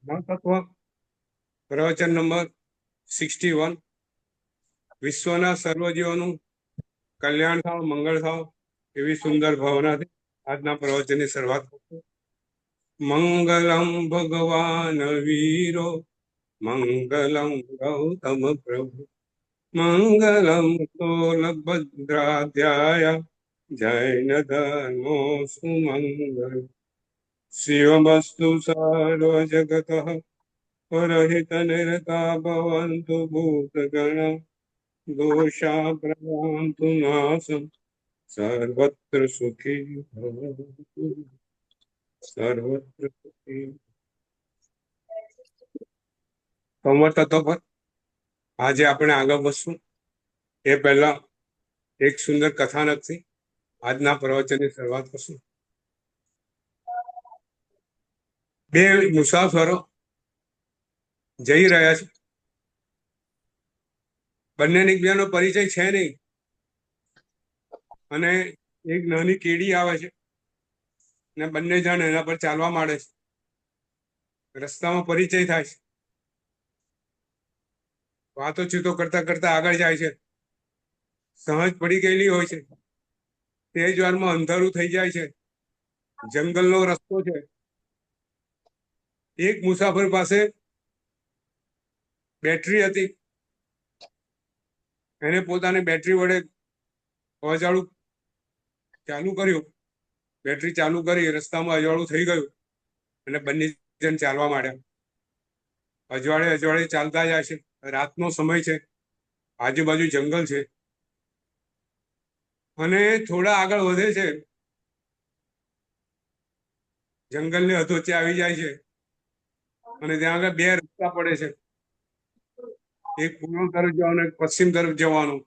તત્વ પ્રવચન નંબર 61 વિશ્વના સર્વજીવોનું કલ્યાણ થાવ, મંગળ થાવ એવી સુંદર ભાવનાથી આજના પ્રવચનની શરૂઆત કરશું. મંગલમ ભગવાન વીરો મંગલમ ગૌતમ પ્રભુ મંગલમ તોલભદ્રાધ્યાય જૈન ધર્મો સુમંગલ શિવમસ્તુ સર્વ જગત પરહિત નિરતા ભવન્તુ ભૂતગણ દોષા પ્રભવન્તુ નાશમ સર્વત્ર સુખી ભવન્તુ સર્વત્ર સુખી. સંવત તત્વ પર આજે આપણે આગળ વધશું એ પહેલા એક સુંદર કથાનકથી આજના પ્રવચનની શરૂઆત કરશું. બે મુસાફરો જઈ રહ્યા છે. બંનેની એકબીજાનો પરિચય છે નહીં અને એક નાની કેડી આવે છે ને બંને જણ એના પર ચાલવા માંડે છે. રસ્તામાં પરિચય થાય છે, વાતોચીતો કરતા કરતા આગળ જાય છે. સહજ પડી ગયેલી હોય છે, તે જ વારમાં અંધારું થઈ જાય છે. જંગલનો રસ્તો છે. એક મુસાફર પાસે બેટરી હતી, એને પોતાની બેટરી વડે અજાળું ચાલુ કર્યું. બેટરી ચાલુ કરી, રસ્તામાં અજવાળું થઈ ગયું અને બંને જણ ચાલવા માંડ્યા. અજવાળે અજવાળે ચાલતા જાય છે. રાતનો સમય છે, આજુબાજુ જંગલ છે અને થોડા આગળ વધે છે, જંગલની અધોચે આવી જાય છે અને ત્યાં આગળ બે રસ્તા પડે છે. એક પૂર્વ તરફ જવાનું, એક પશ્ચિમ તરફ જવાનું.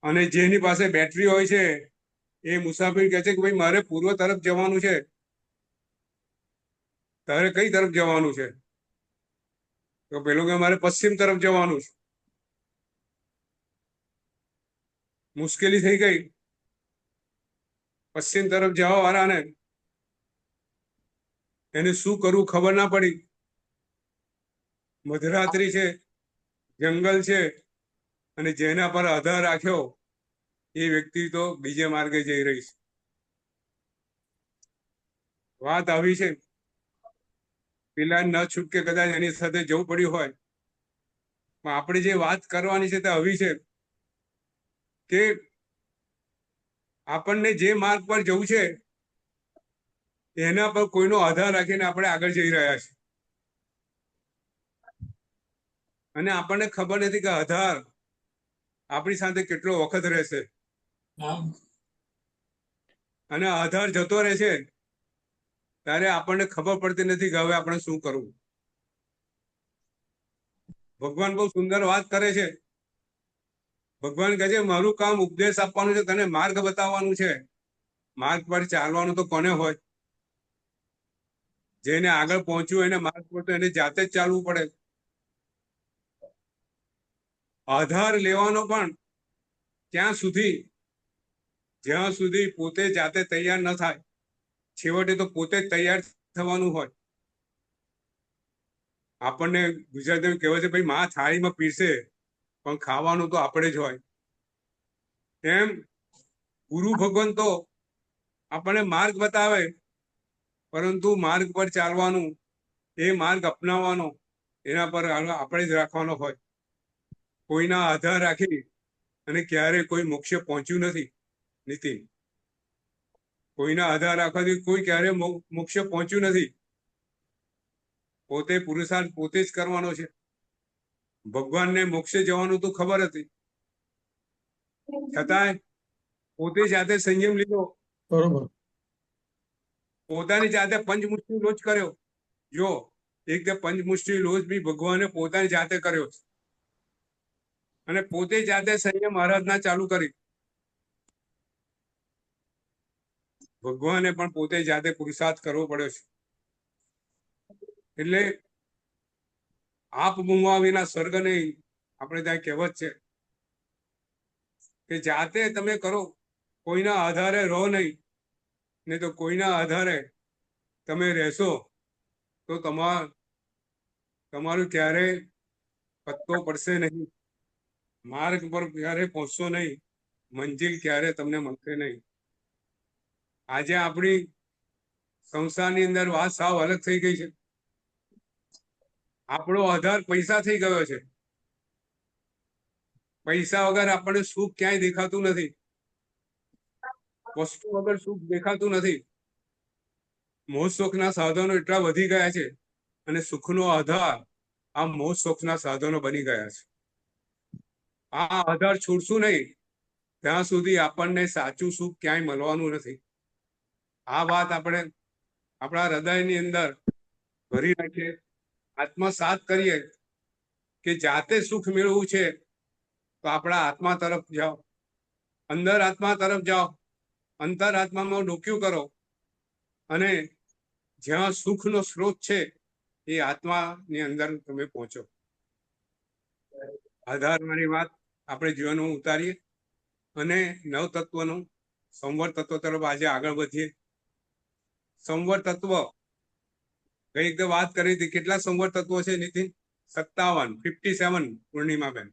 અને જેની પાસે બેટરી હોય છે એ મુસાફિર કહે છે કે ભાઈ મારે પૂર્વ તરફ જવાનું છે, તારે કઈ તરફ જવાનું છે? તો પેલું કે મારે પશ્ચિમ તરફ જવાનું છે. મુશ્કેલી થઈ ગઈ. પશ્ચિમ તરફ જવા વાળાને એને શું કરવું ખબર ના પડી. મધરાત્રિ છે, જંગલ છે અને જેના પર આધાર રાખ્યો એ વ્યક્તિ તો બીજે માર્ગે જઈ રહી છે. વાત આવી છે, પેલા ન છૂટકે કદાચ એની સાથે જવું પડ્યું હોય, પણ આપણે જે વાત કરવાની છે તે આવી છે કે આપણને જે માર્ગ પર જવું છે એના પર કોઈનો આધાર રાખીને આપણે આગળ જઈ રહ્યા છીએ અને આપણને ખબર નથી કે આધાર આપણી સાથે કેટલો વખત રહેશે અને આધાર જતો રહે છે ત્યારે આપણને ખબર પડતી નથી કે હવે આપણે શું કરવું. ભગવાન બહુ સુંદર વાત કરે છે. ભગવાન કહે છે મારું કામ ઉપદેશ આપવાનું છે, તને માર્ગ બતાવવાનું છે. માર્ગ પર ચાલવાનું તો કોને હોય? જેને આગળ પહોંચ્યું એને માર્ગ પર તો એને જાતે જ ચાલવું પડે. આધાર લેવાનો પણ ત્યાં સુધી જ્યાં સુધી પોતે જાતે તૈયાર ન થાય. છેવટે તો પોતે જ તૈયાર થવાનું હોય. આપણને ગુજરાતીમાં કહેવાય છે ભાઈ માં થાળીમાં પીરસે પણ ખાવાનું તો આપણે જ હોય. એમ ગુરુ ભગવાન તો આપણને માર્ગ બતાવે, પરંતુ માર્ગ પર ચાલવાનું, એ માર્ગ અપનાવવાનો એના પર આપણે જ રાખવાનો હોય. કોઈના આધાર રાખી અને ક્યારેય કોઈ મોક્ષે પહોંચ્યું નથી નીતિન. કોઈના આધાર રાખવાથી કોઈ ક્યારેય મોક્ષે પહોંચ્યું નથી. પોતે પુરુષાર્થ પોતે જ કરવાનો છે. ભગવાનને મોક્ષે જવાનું તો ખબર હતી, છતાંય પોતે જાતે સંયમ લીધો. બરોબર. પોતાની જાતે પંચમુષ્ટિ લોચ કર્યો. જો એક તે પંચમુષ્ટિ લોચ બી ભગવાને પોતાની જાતે કર્યો અને પોતે જાતે સંયમ આરાધના ચાલુ કરી. ભગવાને પણ પોતે જાતે પુરુષાર્થ કરવો પડ્યો છે. એટલે આપ ગુમવા વિના સ્વર્ગ નહીં, આપણે ત્યાં કહેવત છે કે જાતે તમે કરો, કોઈના આધારે રહો નહીં. ને તો કોઈના આધારે તમે રહેશો તો તમારું ક્યારે પત્તો પડશે નહીં, માર્ગ પર ક્યારે પહોંચશો નહીં, મંજિલ ક્યારે તમને મળશે નહીં. આજે આપણી સંસારની અંદર વાત સાવ અલગ થઈ ગઈ છે. આપણો આધાર પૈસા થઈ ગયો છે. પૈસા વગર આપણને સુખ ક્યાંય દેખાતું નથી. વસ્તુ વગર સુખ દેખાતું નથી. મોહ શોખના સાધનો એટલા વધી ગયા છે અને સુખનો આધાર આ મોહ શોખના સાધનો બની ગયા છે. આ આધાર છોડશું નહીં ત્યાં સુધી આપણને સાચું સુખ ક્યાંય મળવાનું નથી. આ વાત આપણે આપણા હૃદયની અંદર ભરી રાખીએ, આત્મસાત કરીએ કે જાતે સુખ મેળવવું છે તો આપણા આત્મા તરફ જાઓ, અંદર આત્મા તરફ જાઓ, અંતર આત્મામાં ડોક્યું કરો અને જ્યાં સુખનો સ્ત્રોત છે એ આત્માની અંદર તમે પહોંચો. આધારવાળી વાત આપણે જીવનમાં ઉતારીએ અને નવ તત્વનું સંવર તત્વ તરફ આજે આગળ વધીએ. સંવર તત્વ ગઈ વખતે વાત કરી હતી. કેટલા સંવર તત્વો છે નીતિન? 57 પૂર્ણિમાબેન,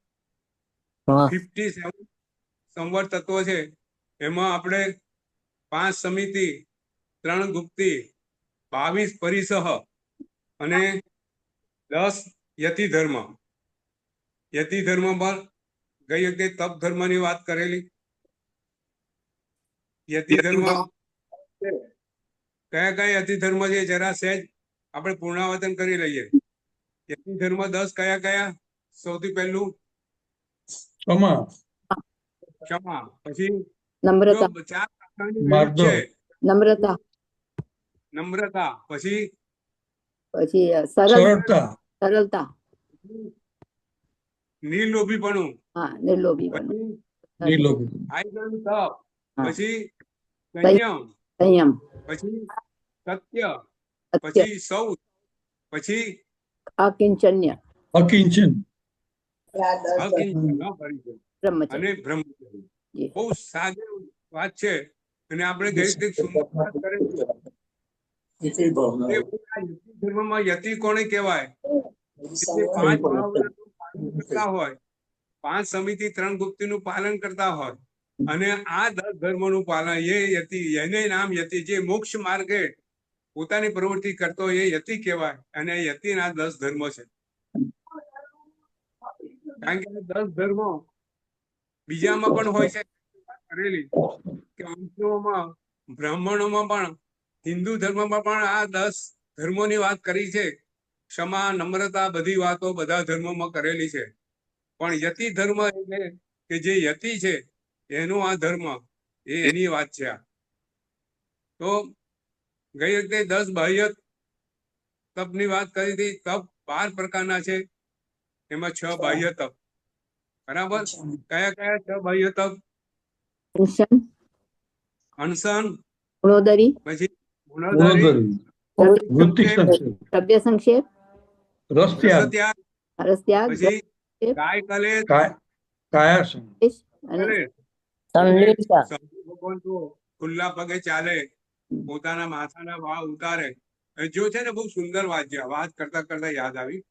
57 સંવર તત્વો છે. એમાં આપણે 5 સમિતિ, 3 ગુપ્તી, 22 પરિસહ અને 10 યતિ ધર્મ. યતિ ધર્મ પર ગઈ વખતે તપ ધર્મની વાત કરેલી. યતિ ધર્મ કયા કયા યતિ ધર્મ છે જરા સહેજ આપણે પૂર્ણાવર્તન કરી લઈએ. યતિ ધર્મ 10 કયા કયા? સૌથી પહેલું ક્ષમા, પછી નમ્રતા, 4 પ્રકારની વિરુદ્ધ છે. નમ્રતા, નમ્રતા, પછી સરળતા, નિર્લોભીપણું, નિર્લોભીપણું, પછી સંયમ, સંયમ, પછી સત્ય, પછી સૌચ, પછી અકિંચન્ય, અને બ્રહ્મચર્ય. બહુ સાદી વાત છે અને આપણે ગઈ રીતે સુંદર વાત કરેલી. ધર્મમાં યતિ કોને કહેવાય? 5 મહાવ્રતનું પાલન કરતા હોય, 5 સમિતિ, 3 ગુપ્તીનું પાલન કરતા હોય અને આ 10 ધર્મોનું પાલન, એ યતિ, એને નામ યતિ. જે મોક્ષ માર્ગે પોતાની પ્રવૃત્તિ કરતો એ યતિ કહેવાય અને યતિના 10 ધર્મ છે. કારણ કે 10 ધર્મો બીજામાં પણ હોય છે કરેલી કે વંશોમાં, બ્રાહ્મણોમાં પણ, હિન્દુ ધર્મમાં પણ આ 10 ધર્મોની વાત કરી છે. ક્ષમા, નમ્રતા, બધી વાતો બધા ધર્મોમાં કરેલી છે. પણ યતિ ધર્મ એટલે કે જે યતિ છે એનો આ ધર્મ, એની વાત છે આ. તો ગઈ વખતે 10 બાહ્ય તપની વાત કરી હતી. તપ 12 પ્રકારના છે, એમાં 6 બાહ્ય તપ. બરાબર? કયા કયા 6 બાહ્ય તપ? અનશન, ગુણોદરી, પછી દ્રવ્ય સંક્ષેપ, રસ ત્યાગ, પછી કાય કલેશ, ભગવાન તો ખુલ્લા પગે ચાલે, પોતાના માથાના વાળ ઉતારે. જો છે ને, બહુ સુંદર વાત છે. વાત કરતા કરતા યાદ આવી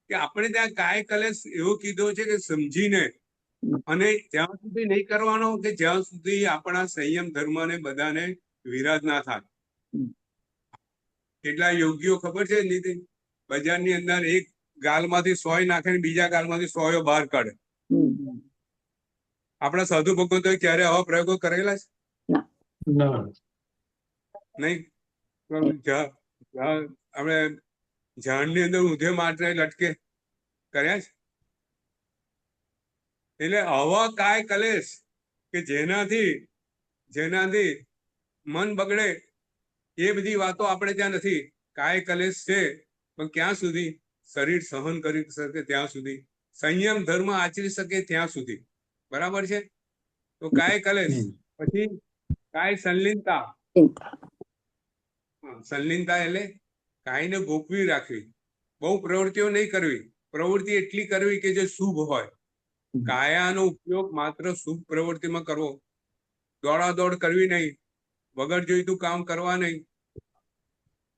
કે આપણે ત્યાં કાય કલેશ એવો કીધો છે કે સમજીને, અને ત્યાં સુધી નહીં કરવાનો કે જ્યાં સુધી આપણા સંયમ ધર્મને બધાને વિરાજ ના થાય. કેટલા યોગીઓ ખબર છે નીતિન? બજારની અંદર એક ગાલમાંથી 100 નાખે ને બીજા ગાલમાંથી 100 બહાર કાઢે. આપણા સાધુ ભગવંતોએ ક્યારે આવા પ્રયોગો કરેલા છે? નહીં. આપણે ઝાડની અંદર ઊંધે માટે લટકે કર્યા છે. એટલે આવા કાય કલેશ કે જેનાથી મન બગડે, એ બધી વાતો આપણે ત્યાં નથી. કાય કલેશ છે પણ ક્યાં સુધી? શરીર સહન કરી શકે ત્યાં સુધી, સંયમ ધર્મ આચરી શકે ત્યાં સુધી. બરાબર છે? તો કાય કલેશ, પછી કાય સંલીનતા. સંલીનતા એટલે કાયને ગોપવી રાખવી, બહુ પ્રવૃત્તિઓ નહીં કરવી. પ્રવૃત્તિ એટલી કરવી કે જે શુભ હોય. કાયાનો ઉપયોગ માત્ર શુભ પ્રવૃત્તિમાં કરવો. દોડાદોડ કરવી નહીં, વગર જોઈતું કામ કરવા નહીં.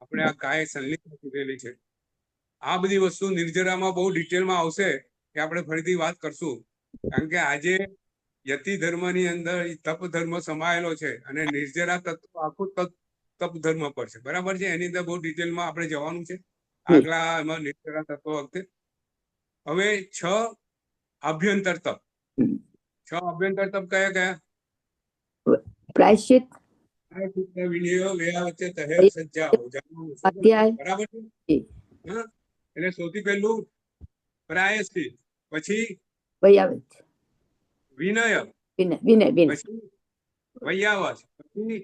આપણે આ કાય સંલિપ્ત કીધેલી છે. આ બધી વસ્તુ નિર્જરામાં બહુ ડિટેલમાં આવશે કે આપણે ફરીથી વાત કરશું. કારણ કે આજે યતિ ધર્મની અંદર તપ ધર્મ સમાયેલો છે અને નિર્જરા તત્વ આખું તપ ધર્મ પર છે. બરાબર છે. એની અંદર બહુ ડિટેલમાં આપણે જવાનું છે આગલા એમાં નિર્જરા તત્વ વખતે. હવે 6 આભ્યંતર તપ. 6 આભ્યંતર તપ કયા કયા? પ્રાયશ્ચિત, વિનિયો વેયા વચ્ચે તહેર સજ્જા હો જાનું. અધ્યાય, બરાબર છે. હા, એટલે સૌથી પહેલું પ્રાયશ્ચિત, પછી વૈયાવચ, વિનય, વિનય, પછી વૈયાવચ, પછી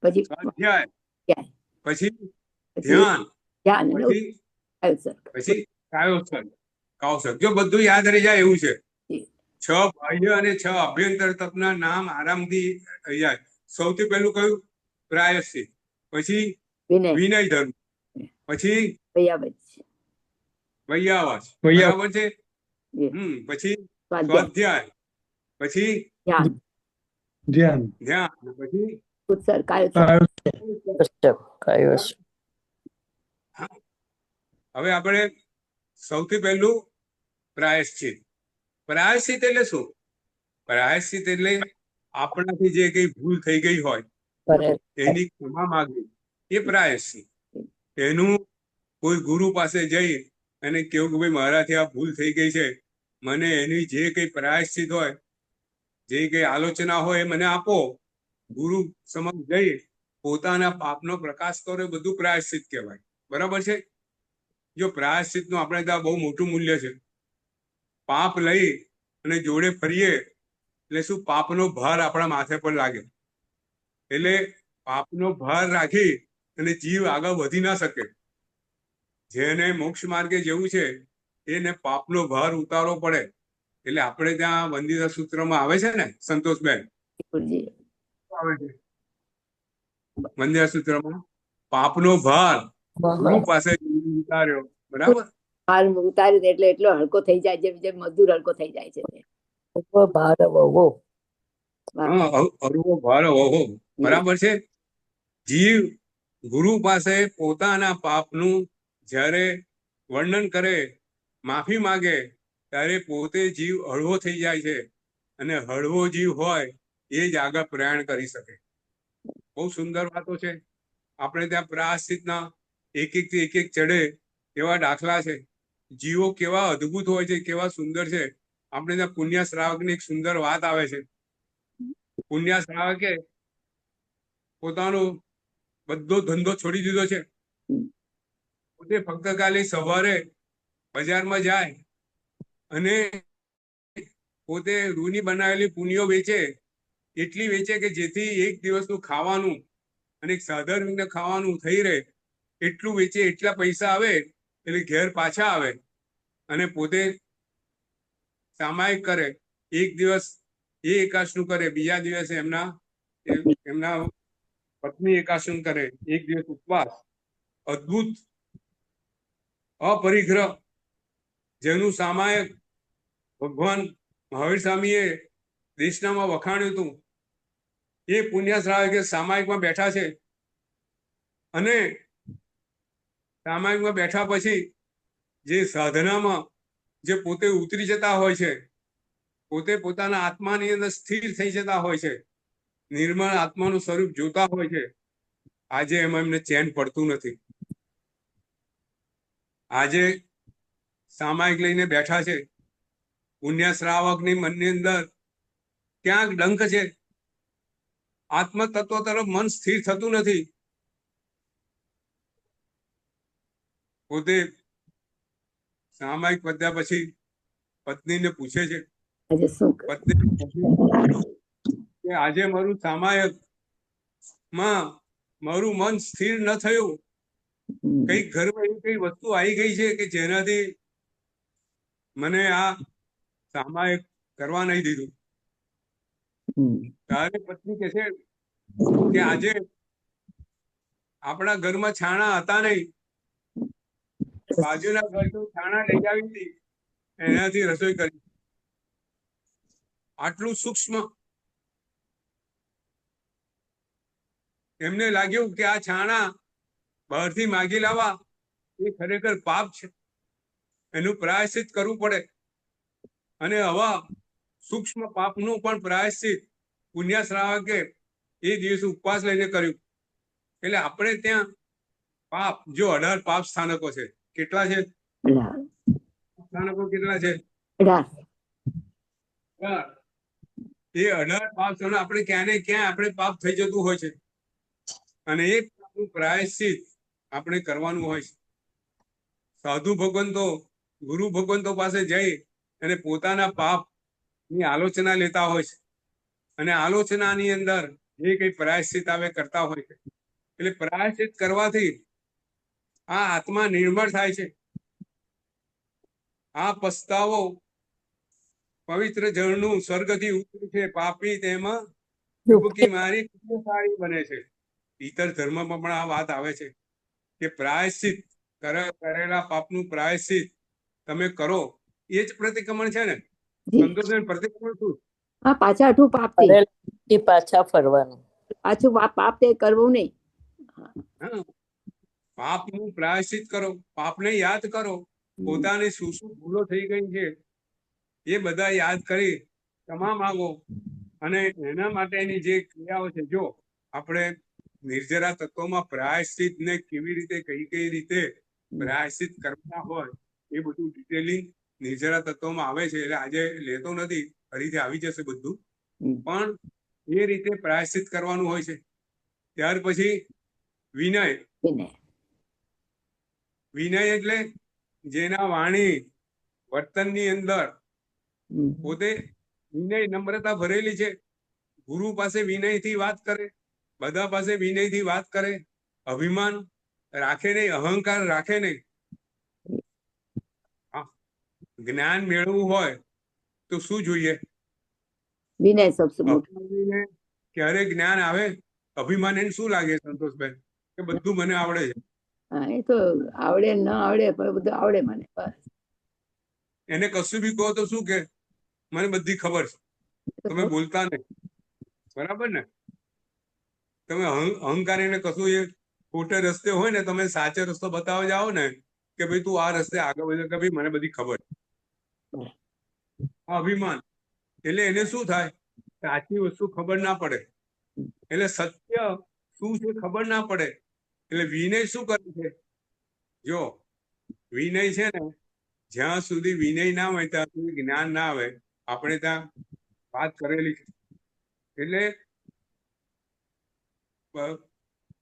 પછી સ્વાધ્યાય, પછી ધ્યાન, ધ્યાન, પછી પછી કાવસર. જો બધું યાદ રહી જાય એવું છે. 6 બાહ્ય અને 6 અભ્યંતર તપના નામ આરામથી યાદ. સૌથી પહેલું કયું? પ્રાયશ્ચિત, પછી વિનય ધર્મ, પછી વૈયાવચ, બરાબર છે. પછી સ્વાધ્યાય, પછી ધ્યાન, પછી હવે આપણે સૌથી પહેલું પ્રાયશ્ચિત. પ્રાયશ્ચિત એટલે શું? પ્રાયશ્ચિત એટલે આપણાથી જે કઈ ભૂલ થઈ ગઈ હોય એની ક્ષમા માંગવી, એ પ્રાયશ્ચિત. એનું કોઈ ગુરુ પાસે જઈ અને કેવું કે ભાઈ મારાથી આ ભૂલ થઈ ગઈ છે, મને એની જે કઈ પ્રાયશ્ચિત હોય, જે કઈ આલોચના હોય એ મને આપો. ગુરુ સમક્ષ જઈ પોતાના પાપનો પ્રકાશ કરો, એ બધું પ્રાયશ્ચિત કહેવાય. બરાબર છે. જો પ્રાયશ્ચિતનું આપણે ત્યાં બહુ મોટું મૂલ્ય છે. પાપ લઈ અને જોડે ફરીએ એટલે શું? પાપનો ભાર આપણા માથે પર લાગે. એટલે પાપનો ભાર રાખી અને જીવ આગળ વધી ના શકે. જેને મોક્ષ માર્ગે જવું છે એને પાપનો ભાર ઉતારવો પડે. એટલે આપણે ત્યાં વંદિતા સૂત્રમાં આવે છે ને, સંતોષબેન આવે છે વંદિતા સૂત્રમાં, પાપનો ભાર ગુરુ પાસે ઉતાર્યો. બરાબર. ભાર ઉતાર્યું એટલે એટલો હલકો થઈ જાય, જેમ મજદૂર હલકો થઈ જાય છે. બરાબર છે. જીવ ગુરુ પાસે પોતાના પાપનું જ્યારે વર્ણન કરે, માફી માંગે, ત્યારે પોતે જીવ હળવો થઈ જાય છે. અને હળવો જીવ હોય એ જ આગળ પ્રયાણ કરી શકે. બહુ સુંદર વાતો છે. આપણે ત્યાં પ્રાયશ્ચિતના એક ચડે એવા દાખલા છે. જીવો કેવા અદ્ભુત હોય છે, કેવા સુંદર છે. આપણે ત્યાં પુણ્ય શ્રાવકની એક સુંદર વાત આવે છે. પુણ્ય શ્રાવકે પોતાનો બધો ધંધો છોડી દીધો છે. પોતે ફક્ત ખાલી સવારે બજારમાં જાય અને પોતે રૂની બનાવેલી પુનિયો વેચે. એટલી વેચે કે જેથી એક દિવસનું ખાવાનું અને સાધારણ ખાવાનું થઈ રહે એટલું વેચે. એટલા પૈસા આવે એટલે ઘેર પાછા આવે અને પોતે સામાયિક કરે. એક દિવસ એ એકાશનું કરે, બીજા દિવસે એમના પત્ની એકાશન કરે, એક દિવસ ઉપવાસ. અદ્ભુત અપરિગ્રહ જેનું સામાયિક ભગવાન મહાવીર સ્વામીએ દેશનામાં વખાણ્યું હતું. એ પુણ્ય શ્રાવકે સામાયિકમાં બેઠા છે અને સામાયિકમાં બેઠા પછી જે સાધનામાં જે પોતે ઉતરી જતા હોય છે, પોતે પોતાના આત્માની અંદર સ્થિર થઈ જતા હોય છે, નિર્મળ આત્માનું સ્વરૂપ જોતા હોય છે. આજે એમાં એમને ચેન પડતું નથી. આજે સામાયિક લઈને બેઠા છે. પુણ્ય શ્રાવકની મનની અંદર ક્યાંક ડંખ છે. આત્મ તત્વ તરફ મન સ્થિર થતું નથી. પોતે સામાયિક પત્યા પછી પત્નીને પૂછે છે, પત્ની કે આજે મારું સામાયિક માં મારું મન સ્થિર ન થયું. કઈ ઘરમાં એવી કઈ વસ્તુ આવી ગઈ છે કે જેનાથી મને આ સામાયિક કરવા નહીં દીધું. ત્યારે પત્ની કહે છે કે આજે આપણા ઘરમાં છાણા હતા નહીં, બાજુના ઘરનું છાણા લઈ આવી હતી, એનાથી રસોઈ કરી. આટલું સૂક્ષ્મ એમને લાગ્યું કે આ છાણા બહારથી માગી લાવવા એ ખરેખર પાપ છે, એનું પ્રાયશ્ચિત કરવું પડે. અને આવા સૂક્ષ્મ પાપનું પણ પ્રાયશ્ચિત પુણ્ય શ્રાવકે એ દિવસ ઉપવાસ લઈને કર્યું. એટલે આપણે ત્યાં પાપ જો 18 પાપ સ્થાનકો છે. કેટલા છે 18 સ્થાનકો? કેટલા છે? 18 એ 18 પાપ સ્થાનો આપણે ક્યાં ને ક્યાં આપણે પાપ થઈ જતું હોય છે, અને એ પાપનું પ્રાયશ્ચિત આપણે કરવાનું હોય છે. સાધુ ભગવંતો, ગુરુ ભગવંતો પાસે જઈ અને પોતાના પાપ ની આલોચના લેતા હોય છે, અને આલોચનાની અંદર જે કઈ પ્રાયશ્ચિત આવે કરતા હોય છે. એટલે પ્રાયશ્ચિત કરવાથી આ આત્મા નિર્મળ થાય છે. આ પસ્તાવો પવિત્ર જળનું સ્વર્ગથી ઉતર્યું છે, પાપી તેમાં ડૂબકી મારી પુણ્યશાળી બને છે. ઇતર ધર્મમાં પણ આ વાત આવે છે કે પ્રાયશ્ચિત કરેલા પાપનું પ્રાયશ્ચિત તમે કરો, એ જ પ્રતિક્રમણ છે ને સંતોષ. પ્રતિક્રમણ શું? હા, પાછા આઠું પાપ થી કરેલા પાછા ફરવાનું. પાછું પાપ તે કરવું નહીં. હા, પાપનું પ્રાયશ્ચિત કરો, પાપને યાદ કરો, પોતાની શું શું ભૂલો થઈ ગઈ છે એ બધા યાદ કરી ક્ષમા માંગો. અને એના માટેની જે ક્રિયાઓ છે, જો આપણે નિર્જરા તત્વોમાં પ્રાયશ્ચિત ને કેવી રીતે કઈ રીતે પ્રાયશ્ચિત કરવાના હોય એ બધું ડિટેલિંગ નિર્જરા તત્વોમાં આવે છે. એટલે આજે લેતો નથી, ફરીથી આવી જશે બધું, પણ એ રીતે પ્રાયશ્ચિત કરવાનું હોય છે. ત્યાર પછી વિનય. વિનય એટલે જેના વાણી વર્તનની અંદર પોતે વિનય નમ્રતા ભરેલી છે. ગુરુ પાસે વિનયથી વાત કરે, બધા પાસે વિનયથી વાત કરે, અભિમાન રાખે નહીં, અહંકાર રાખે નહીં. જ્ઞાન મેળવવું હોય તો શું જોઈએ? વિનય સૌથી મોટું. ક્યારે જ્ઞાન આવે? અભિમાન એને શું લાગે સંતોષભાઈ? કે બધું મને આવડે છે. હા, એ તો આવડે ન આવડે પણ બધું આવડે મને. બસ એને કશું બી કહો તો શું કે મને બધી ખબર છે, તમે બોલતા નહીં. બરાબર ને? તમે અહંકાર એને કશું એ ખોટે રસ્તે હોય ને, તમે સાચો રસ્તો બતાવવા જાઓ ને કે ભાઈ તું આ રસ્તે આગળ વધે, કે ભાઈ મને બધી ખબર. અભિમાન એટલે એને શું થાય? સાચી વસ્તુ ખબર ના પડે, એટલે સત્ય શું છે ખબર ના પડે. એટલે વિનય શું કરે છે? જો વિનય છે ને, જ્યાં સુધી વિનય ના હોય ત્યાં સુધી જ્ઞાન ના આવે. આપણે ત્યાં વાત કરેલી છે. એટલે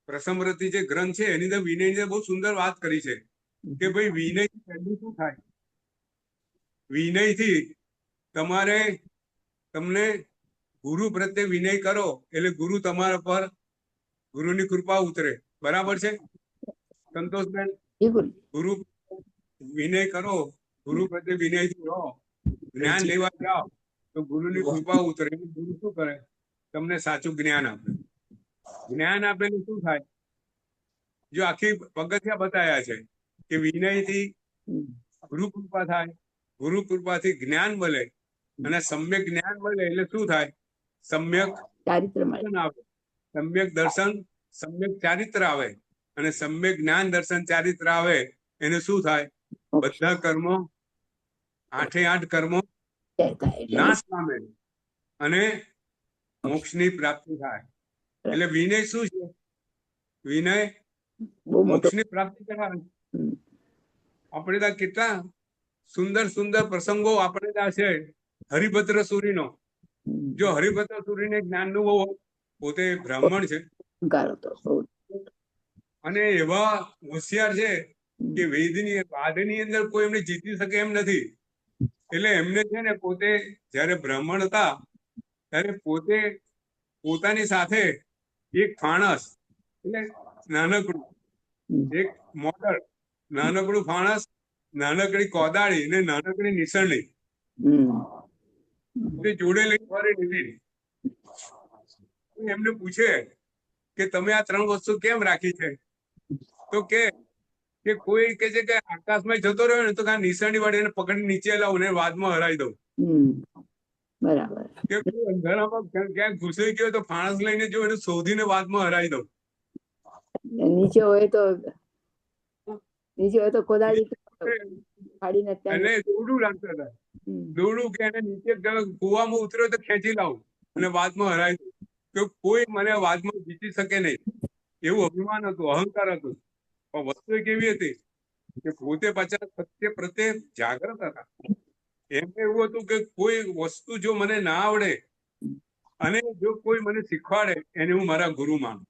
પ્રસમરતિ જે ગ્રંથ છે એની અંદર વિનય બહુ સુંદર વાત કરી છે કે ભાઈ વિનય પહેલું શું થાય? વિનયથી તમને ગુરુ પ્રત્યે વિનય કરો એટલે ગુરુ તમારા પર, ગુરુની કૃપા ઉતરે. બરાબર છે સંતોષબેન? ગુરુ વિનય કરો, ગુરુ પ્રત્યે વિનયથી રહો, જ્ઞાન લેવા જાઓ તો ગુરુની કૃપા ઉતરે. ગુરુ શું કરે? તમને સાચું જ્ઞાન આપે. જ્ઞાન આપેલું શું થાય? જો આખી પગથિયા બતાયા છે કે વિનયથી ગુરુ કૃપા થાય, ગુરુ કૃપાથી જ્ઞાન મળે, અને સમ્યક જ્ઞાન મળે એટલે શું થાય? સમ્યક ચારિત્ર આવે. સમ્યક દર્શન, સમ્યક ચારિત્ર આવે, અને સમ્યક જ્ઞાન દર્શન ચારિત્ર આવે એને શું થાય? બધા કર્મો, 8 કર્મો નાશ પામે અને મોક્ષની પ્રાપ્તિ થાય. એટલે વિનય શું છે? વિનય મોક્ષની પ્રાપ્તિ કરવાની. આપણે ત્યાં કેટલા સુંદર સુંદર પ્રસંગો આપણે ત્યાં છે. હરિભદ્ર સુરીનો, જો હરિભદ્ર સુરીને જ્ઞાન નું બહુ, પોતે બ્રાહ્મણ છે અને એવા હોશિયાર છે કે વાદની અંદર કોઈ એમને જીતી શકે એમ નથી. એટલે એમને છે ને પોતે જયારે બ્રાહ્મણ હતા ત્યારે પોતે પોતાની સાથે એક ફાણસ, એટલે નાનકડું એક મોડલ, નાનકડું ફાણસ, નાનકડી કોદાળી ને નાનકડી નિસરણી જોડે લઈ ફરે લીધી. એમને પૂછે કે તમે આ 3 વસ્તુ કેમ રાખી છે? તો કે કોઈ કે છે કે આકાશમાં જતો રહ્યો ને તો નિશાની વાળી એને પકડી નીચે લાવું ને વાદમાં હરાવી દઉં. બરાબર. કે અંધારામાં ક્યાંક ઘૂસી ગયો તો ફાણસ લઈને જો એને શોધીને વાદમાં હરાવી દઉં. નીચે હોય તો કોદાળી ફાડીને અને ત્યાં દોરડું રાખતા હતા, હમ. દોરડું કે એને નીચે કુવામાં ઉતર્યો તો ખેંચી લાવું અને વાતમાં હરાય દઉં. તો કોઈ મને વાતમાં જીતી શકે નહીં એવું અભિમાન હતું, અહંકાર હતું. પણ વસ્તુ કેવી હતી કે પોતે પાછા સત્ય પ્રત્યે જાગૃત હતા. એમને એવું હતું કે કોઈ વસ્તુ જો મને ના આવડે અને જો કોઈ મને શીખવાડે એને હું મારા ગુરુ માનું.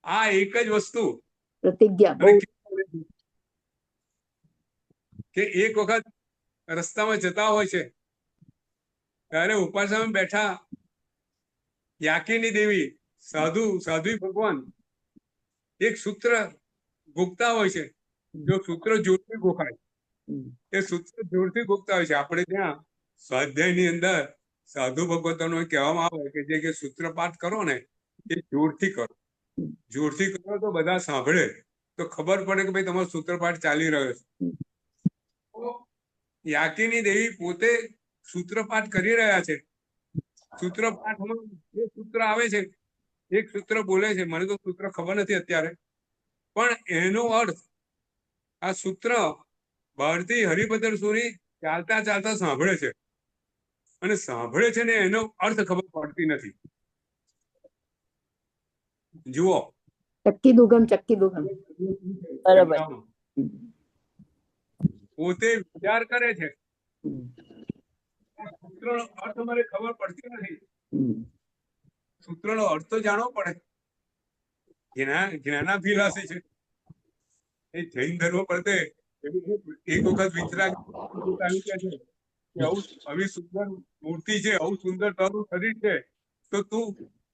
આ એક જ વસ્તુ. પ્રતિજ્ઞા અને બહુ કે એક વખત રસ્તામાં જતા હોય છે ત્યારે ઉપાસનામાં બેઠા યાકીની દેવી સાધુ ભગવાન એક સૂત્ર ગોખતા હોય છે. જો સૂત્ર જોરથી ગોખાય એ સૂત્ર જોરથી ગોખતા હોય છે. આપણે ત્યાં સ્વાધ્યાયની અંદર સાધુ ભગવતોનો કહેવામાં આવે કે જે કે સૂત્રપાઠ કરો ને એ જોરથી કરો. જોરથી કરો તો બધા સાંભળે તો ખબર પડે કે ભાઈ તમારો સૂત્રપાઠ ચાલી રહ્યો છે. યાકીની દેવી પોતે સૂત્રપાઠ કરી રહ્યા છે. સૂત્રપાઠમાં જે સૂત્ર આવે છે એક સૂત્ર બોલે છે, મને તો સૂત્ર ખબર નથી અત્યારે, પણ એનો અર્થ આ સૂત્ર બહારથી હરિભદ્ર સુરી ચાલતા ચાલતા સાંભળે છે અને સાંભળે છે ને એનો અર્થ ખબર પડતી નથી. જુઓ ચક્કી દુગમ બરાબર. પોતે વિચાર કરે છે, સૂત્રનો અર્થ મને ખબર પડતી નથી. સૂત્રનો અર્થ તો જાણવો પડે. જ્ઞાનાભિલાષી છે એ જૈન ધર્મ પ્રત્યે એક વખત વિતરાગ આવી ગયા છે કે આવી સુંદર મૂર્તિ છે, આવું સુંદર તારું શરીર છે, તો તું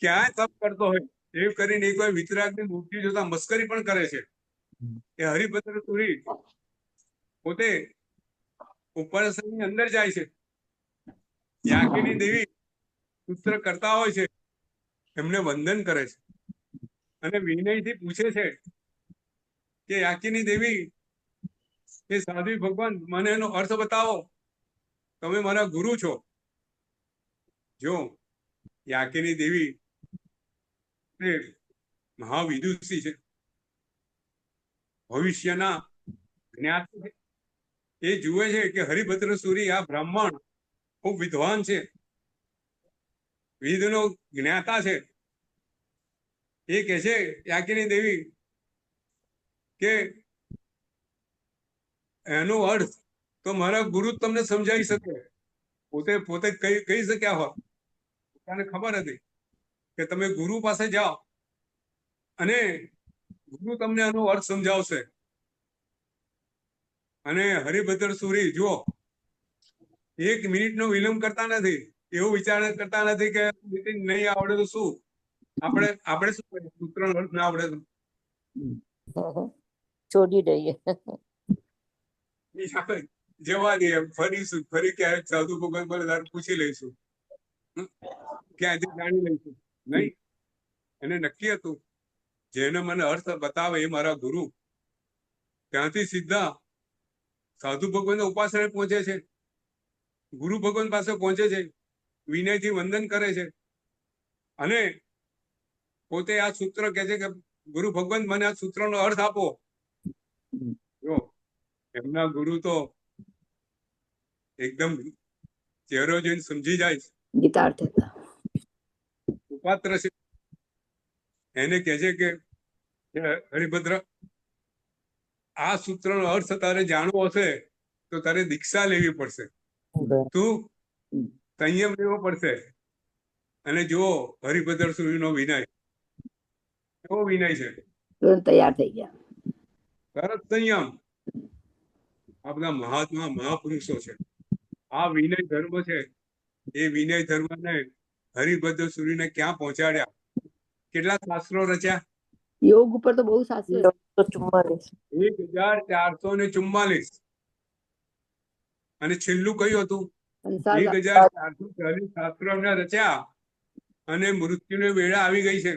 ક્યાં તપ કરતો હોય એવું કરીને એક વાર વિતરાગની મૂર્તિ જોતા મસ્કરી પણ કરે છે. એ હરિભદ્ર સુરી પોતે ઉપાસનાની અંદર જાય છે. યાકીની દેવી સૂત્ર કરતા હોય છે, એમને વંદન કરે છે અને વિનયથી પૂછે છે કે યાકીની દેવી એ સાધુ ભગવાન મને એનો અર્થ બતાવો, તમે મારા ગુરુ છો. જો યાકીની દેવી એ મહાવિદુષી છે, ભવિષ્યના જ્ઞાતા છે. એ જુએ છે કે હરિભદ્ર સુરી આ બ્રાહ્મણ ખૂબ વિદ્વાન છે, વેદનો જ્ઞાતા છે. એ કહે છે યાકીની દેવી કે એનો અર્થ તો મારા ગુરુ તમને સમજાવી શકે. પોતે કહી શક્યા હોત, પોતાને ખબર હતી કે તમે ગુરુ પાસે જાઓ અને ગુરુ તમને આનો અર્થ સમજાવશે. અને હરિભદ્ર સુરી જુઓ એક મિનિટનો વિલંબ કરતા નથી. એવું વિચાર કરતા નથી કે નહીં આવડે તો શું, આપણે શું કરીએ, સૂત્રનો અર્થ ના આવડે તો છોડી દઈએ. જવા દઈએ, ફરી ક્યારેક સાધુ ભગવાન બોલે પૂછી લઈશું, ક્યાંથી જાણી લઈશું. નહીં, એને નક્કી હતું જેને મને અર્થ બતાવે એ મારા ગુરુ. ત્યાંથી સીધા સાધુ ભગવાન ઉપાસના પહોંચે છે, ગુરુ ભગવાન પાસે પહોંચે છે, વિનયથી વંદન કરે છે અને પોતે આ સૂત્ર કહે છે કે ગુરુ ભગવાન મને આ સૂત્રનો અર્થ આપો. જો એમના ગુરુ તો એકદમ ચહેરો જોઈને સમજી જાય ગીતાર્થ ઉપાત્ર છે. એને કહે છે કે હરિભદ્ર આ સૂત્રનો અર્થ તારે જાણવો હશે તો તારે દીક્ષા લેવી પડશે, તું સંયમ લેવો પડશે. અને જુઓ હરિભદ્ર સુરીનો વિનય કેવો વિનય છે, તુરંત તૈયાર થઈ ગયા. તરત સંયમ. આ બધા મહાત્મા મહાપુરુષો છે. આ વિનય ધર્મ છે, એ વિનય ધર્મને હરિભદ્ર સુરીને ક્યાં પહોંચાડ્યા. કેટલા શાસ્ત્રો રચ્યા? યોગ ઉપર તો બહુ શાસ્ત્રો 1444 અને છેલ્લું કયું હતું? સંસાર 1440 શાસ્ત્રો એમને રચ્યા અને મૃત્યુની વેળા આવી ગઈ છે.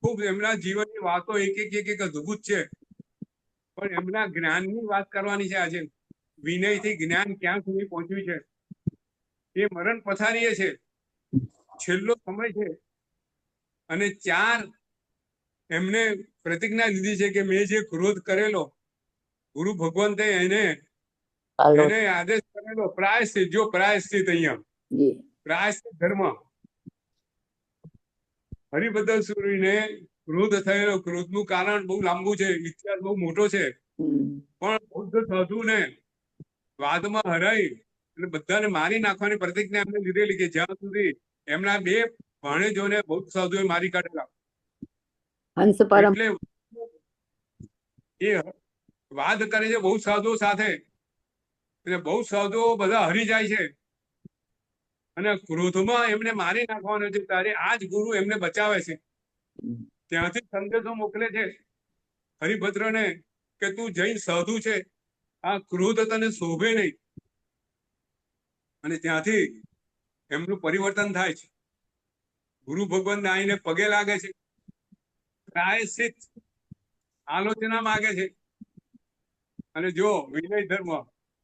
ખૂબ એમના જીવનની વાતો એક અદભુત છે, પણ એમના જ્ઞાનની વાત કરવાની છે આજે. વિનયથી જ્ઞાન ક્યાં સુધી પહોંચ્યું છે. એ મરણ પથારીએ છે, છેલ્લો સમય છે અને 4 એમને પ્રતિજ્ઞા લીધી છે કે મેં જે ક્રોધ કરેલો, ગુરુ ભગવંતે એને હાલો આદેશ કરેલો પ્રાયશ્ચિત, જો પ્રાયશ્ચિત અહીંયા જી પ્રાયશ્ચિત ધર્મ, હરિભદ્ર સૂરીને ક્રોધ થયેલો, ક્રોધનું કારણ બહુ લાંબુ છે, ઇતિહાસ બહુ મોટો છે, પણ બૌદ્ધ સાધુને વાદમાં હરાઈ અને બધાને મારી નાખવાની પ્રતિજ્ઞા એમને લીધેલી કે જ્યાં સુધી એમના 2 ભાણેજોને બૌદ્ધ સાધુએ મારી કાઢેલા. હંસ પરમ એટલે એ વાદ કરે છે બહુ સાધુઓ સાથે, એટલે બહુ સાધુઓ બધા હરી જાય છે અને ક્રોધમાં એમને મારી નાખવાનો છે. ત્યારે આ જ ગુરુ એમને બચાવે છે. ત્યાંથી સંદેશો મોકલે છે હરિભદ્રને કે તું જૈન સાધુ છે, આ ક્રોધ તને શોભે નહીં. અને ત્યાંથી એમનું પરિવર્તન થાય છે. ગુરુ ભગવાન આવીને પગે લાગે છે, પ્રાયશ્ચિત આલોચના માગે છે. અને જો વિનય ધર્મ,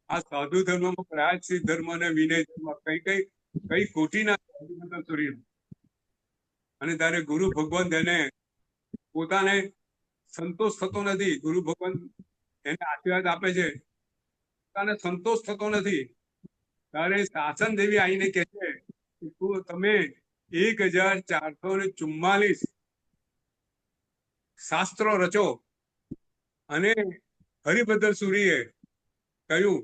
આ સાધુ ધર્મમાં પ્રાયશ્ચિત ધર્મ અને વિનય ધર્મ કઈ કોટીના શરીર. અને ત્યારે ગુરુ ભગવાન એને પોતાને સંતોષ થતો નથી. ગુરુ ભગવાન એને આશીર્વાદ આપે છે, પોતાને સંતોષ થતો નથી. ત્યારે શાસન દેવી આવીને કહે છે કે તમે 1444 શાસ્ત્રો રચો. અને હરિભદ્ર સૂરીએ કહ્યું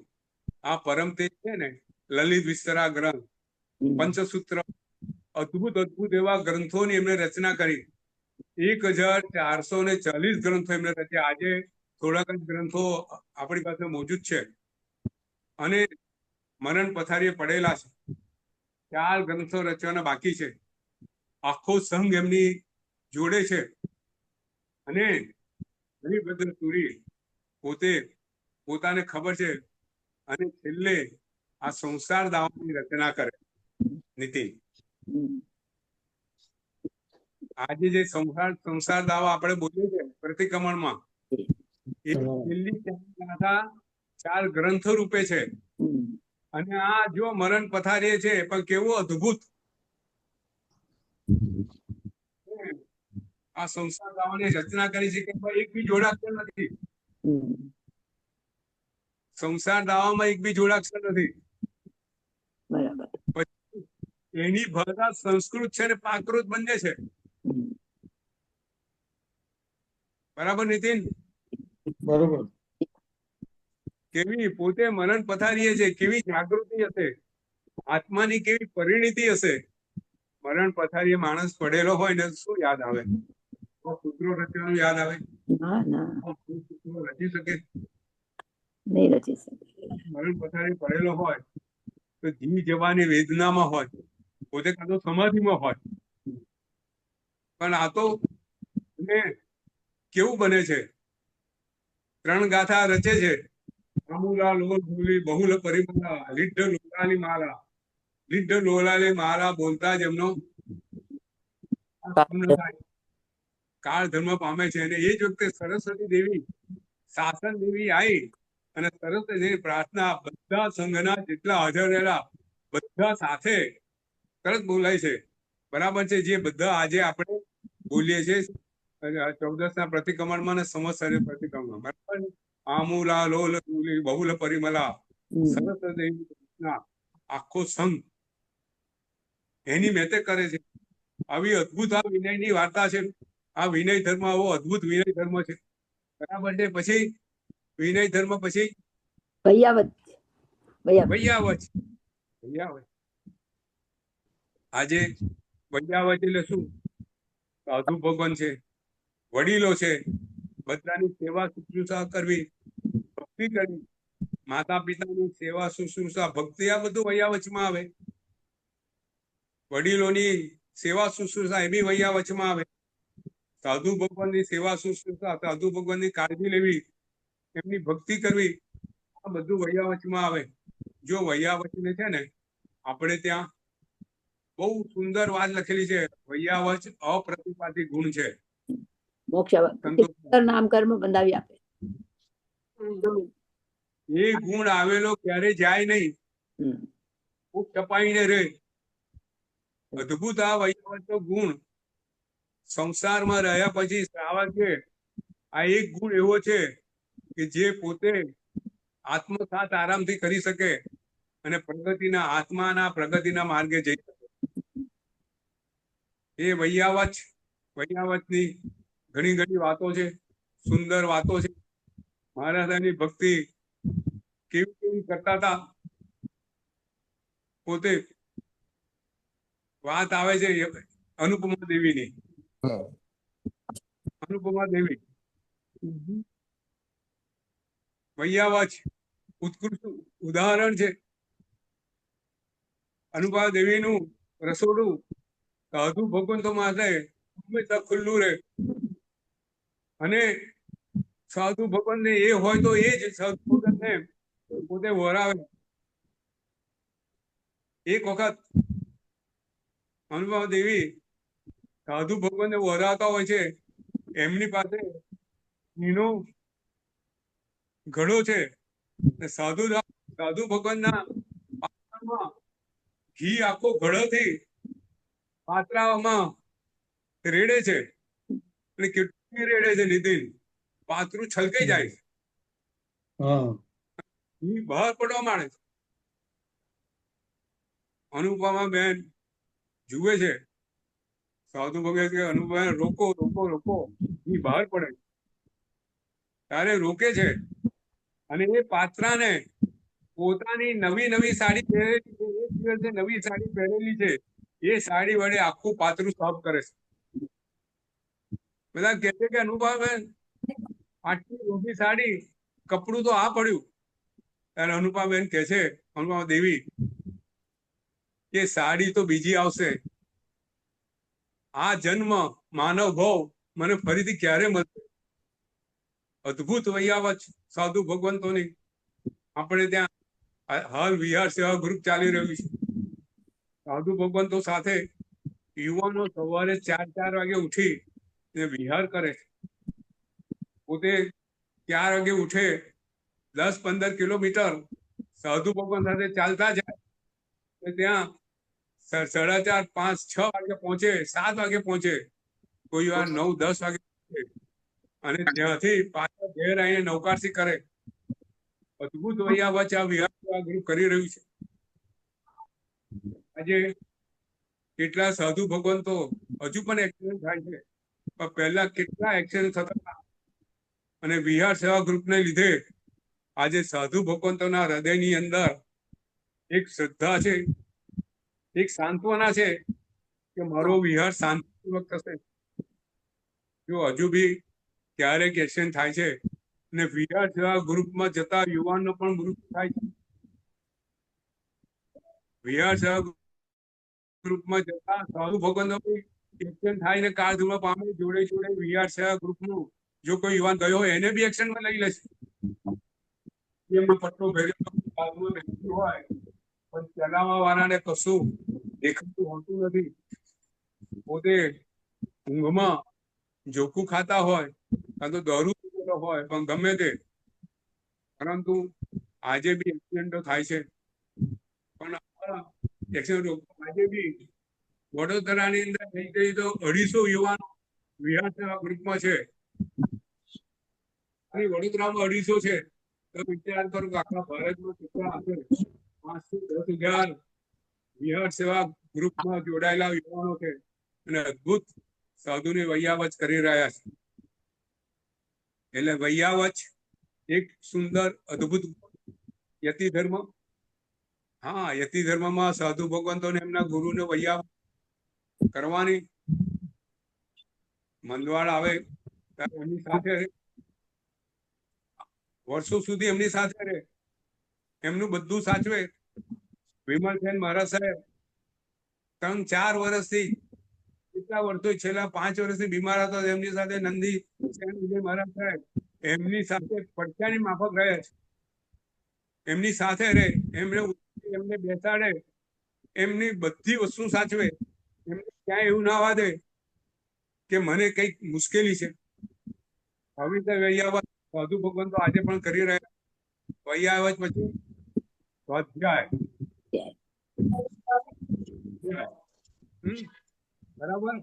આ પરમ તેજ છે ને, લલિત વિસ્તરા ગ્રંથ, પંચસૂત્ર, અદ્ભુત એવા ગ્રંથોની એમને રચના કરી. 1440 ગ્રંથો એમને રચ્યા. આજે થોડાક જ ગ્રંથો આપણી પાસે મોજૂદ છે અને મરણ પથારીએ પડેલા છે. 4 ગ્રંથો રચવાના બાકી છે. આખો સંઘ એમની જોડે છે. અને હરિભદ્ર સૂરી પોતાને ખબર છે અને છેલ્લે આ સંસાર દાવાની રચના કરે. નીતિન, આજે જે સંસાર દાવા આપણે બોલીએ છીએ પ્રતિક્રમણમાં, એ છેલ્લી 4 ગ્રંથ રૂપે છે. અને આ જો મરણ પથારી છે, પણ કેવું અદ્ભુત આ સંસાર દાવાની રચના કરી છે કે એક બી જોડાક્ષર નથી. સંસાર દાવામાં એક બી જોડાક્ષર નથી. બરાબર પછી એની ભાષા સંસ્કૃત છે ને પ્રાકૃત બંને છે. બરાબર નીતિન? બરોબર. કેવી પોતે મરણ પથારીએ છે, કેવી જાગૃતિ હશે, આત્માની કેવી પરિણીતિ હશે. મરણ પથારીએ માણસ પડેલો હોય ને શું યાદ આવે? સૂત્રો રચવાનું યાદ આવે? ના ના સૂત્રો રચી શકે? નહીં રચી શકે. મરણ પથારી પડેલો હોય તો જીવ જવાની વેદનામાં હોય, પોતે કાં તો સમાધિમાં હોય. પણ આ તો કેવું બને છે, 3 ગાથા રચે છે. આમૂલા લોલ ભૂલી બહુલ પરિમલા, લીઢ લોલાલી માલા. લીઢ લોલાલી માલા બોલતા જ એમનો કાળ ધર્મ પામે છે. અને એ જ વખતે સરસ્વતી દેવી, શાસન દેવી આવી અને સરસ્વતી દેવી પ્રાર્થના બધા સંઘના જેટલા હાજર રહેલા બધા સાથે તરત બોલાય છે. બરાબર છે? જે બધા આજે આપણે બોલીએ છીએ 14 ના પ્રતિક્રમણમાં ને સંવત્સરે પ્રતિક્રમણ, બરાબર? આમૂલા લોલ બહુલ પરિમલા, સરસ્વતી દેવી પ્રાર્થના આખો સંઘ એની મેતે કરે છે. આવી અદભુત આ વિનયની વાર્તા છે. આ વિનય ધર્મ આવો અદભુત વિનય ધર્મ છે. બરાબર છે? પછી વિનય ધર્મ પછી વૈયાવત વૈયાવચ. આજે વૈયાવચ એટલે શું? સાધુ ભગવાન છે, વડીલો છે, બધાની સેવા શુશ્રૂષા કરવી, ભક્તિ કરવી, માતા પિતાની સેવા શુશ્રૂષા, ભક્તિ, આ બધું વૈયાવચમાં આવે. વડીલોની સેવા શુશ્રૂષા એ બી વૈયાવચમાં આવે. સાધુ ભગવાનની સેવા શુશ્રૂષા, સાધુ ભગવાનની કાળજી લેવી, એમની ભક્તિ કરવી, આ બધું વૈયાવચમાં આવે. જો વૈયાવચને છે ને આપણે ત્યાં બહુ સુંદર વાત લખેલી છે. વૈયાવચ અપ્રતિપાદી ગુણ છે. મોક્ષ નામ કર્મ બંધાવી આપે. એ ગુણ આવેલો ક્યારે જાય નહીં, ખૂબ ટપાઈને રહે. અદભુત આ વૈયાવચનો ગુણ સંસારમાં રહ્યા પછી શ્રાવકે આ એક ગુણ એવો છે કે જે પોતે આત્મસાત આરામથી કરી શકે અને આત્માના પ્રગતિના માર્ગે જઈ શકે. એ વૈયાવચની ઘણી ઘણી વાતો છે, સુંદર વાતો છે. મહારાજાની ભક્તિ કેવી કેવી કરતા હતા. પોતે વાત આવે છે અનુપમા દેવીની. અનુપમા દેવી વૈયાવચ ઉત્કૃષ્ટ ઉદાહરણ છે. અનુપમા દેવીનું રસોડું સાધુ ભગવંતો માટે હંમેશા ખુલ્લું રહે અને સાધુ ભગવાનને એ હોય તો એ જ સાધુ ભગવાનને પોતે વરાવે. એક વખત અનુપમા દેવી સાધુ ભગવાનને વરાવતા હોય છે. એમની પાસે ઘીનો ઘડો છે. સાધુ ભગવાનના પાત્રામાં ઘી આખો ઘડોથી પાત્રામાં રેડે છે અને કેટલું રેડે છે નીતિન, પાત્રું છલકાઈ જાય છે. ઘી બહાર પડવા માંડે છે. અનુપમા બેન જુએ છે. સાધુ ભગવાન કે અનુપમા રોકો રોકો રોકો, ઘી બહાર પડે. ત્યારે રોકે છે અને એ પાત્રાને પોતાની નવી નવી સાડી પહેરેલી છે, એક દિવસે નવી સાડી પહેરેલી છે, એ સાડી વડે આખું પાત્રું સાફ કરે છે. બધા કહે છે કે અનુપમા બેન આટલી ઊંધી સાડી, કપડું તો આ પડ્યું. ત્યારે અનુપમા બેન કહે છે, અનુપમા દેવી કે સાડી તો બીજી આવશે. આ જન્મ માનવ ભાવ મને ફરીથી ક્યારે મળશે? અદ્ભુત વૈયાવચ સાધુ ભગવંતોની. આપણે ત્યાં હાલ વિહાર સેવા ગ્રુપ ચાલી રહ્યું છે. સાધુ ભગવંતો સાથે યુવાનો સવારે 4 વાગે ઉઠી વિહાર કરે છે. પોતે 4 વાગે ઉઠે, 10-15 કિલોમીટર સાધુ ભગવાન સાથે ચાલતા જાય. ત્યાં 4:30, 5, 6 વાગે પહોંચે, 7 વાગે પહોંચે, કોઈ વાર 9-10 વાગે પહોંચે અને ત્યાંથી પાછા ઘેર આવીને નૌકારસી કરે. અદ્ભુત વૈયાવચ આ વિહાર ગ્રુપ કરી રહ્યું છે. આજે કેટલા સાધુ ભગવંતો હજુ પણ એક્સિડન્ટ થાય છે, પણ પહેલા કેટલા એક્સિડન્ટ થતા હતા. અને વિહાર સેવા ગ્રુપને લીધે આજે સાધુ ભગવંતોના હૃદયની અંદર એક શ્રદ્ધા છે, એક સાંત્વના છે કે મારો વિહાર શાંતિપૂર્વક થશે. જો હજુ બી ક્યારેક એક્સિડન્ટ થાય છે અને વિહાર સેવા ગ્રુપમાં જતા યુવાનનો પણ મૃત્યુ થાય છે. વિહાર સેવા ગ્રુપમાં જતા સાધુ ભગવંતો એક્સિડન્ટ થાય ને કાર ધોવા પામે, જોડે જોડે વિહાર સેવા ગ્રુપનું જો કોઈ યુવાન ગયો હોય એને બી એક્શનમાં લઈ લેશે. એમાં પટ્ટો ભેગો હોય પણ ચલાવવા વાળાને કશું દેખાતું હોતું નથી. પોતે ઊંઘમાં જોખું ખાતા હોય કાં તો દારૂ પીધેલો હોય, પણ ગમે તે, પરંતુ આજે બી એક્સિડન્ટો થાય છે. પણ એક્સિડન્ટો આજે બી વડોદરાની અંદર થઈ ગઈ તો 250 યુવાનો વિહાર સેવા ગ્રુપમાં છે. વડોદરામાં 250 છે તો વિચાર કરો કે આખા ભારતમાં કેટલા હશે? 5-10,000 વિહાર સેવા ગ્રુપમાં જોડાયેલા યુવાનો છે અને અદ્ભુત સાધુની વૈયાવચ કરી રહ્યા છે. એટલે વૈયાવચ એક સુંદર અદ્ભુત યતિ ધર્મ. હા, યતિ ધર્મમાં સાધુ ભગવંતોને એમના ગુરુને વૈયાવચ કરવાની. મંદવાડ આવે ત્યારે એમની સાથે વર્ષો સુધી એમની સાથે રહે, એમનું બધું સાચવે. વિમલસેન મહારાજ સાહેબ 3-4 વર્ષથી, કેટલા વર્ષો, છેલ્લા 5 વર્ષથી બીમાર હતા. એમની સાથે નંદી સેન વિજય મહારાજ સાહેબ એમની સાથે પડચાની માફક રહે છે. એમની સાથે રહે, એમને બેસાડે, એમની બધી વસ્તુ સાચવે. એમને ક્યાંય એવું ના આવવા દે કે મને કઈક મુશ્કેલી છે. આવી રીતે વૈયાવચ સાધુ ભગવાન તો આજે પણ કરી રહ્યા. વૈયાવચ પછી સ્વાધ્યાય. બરાબર.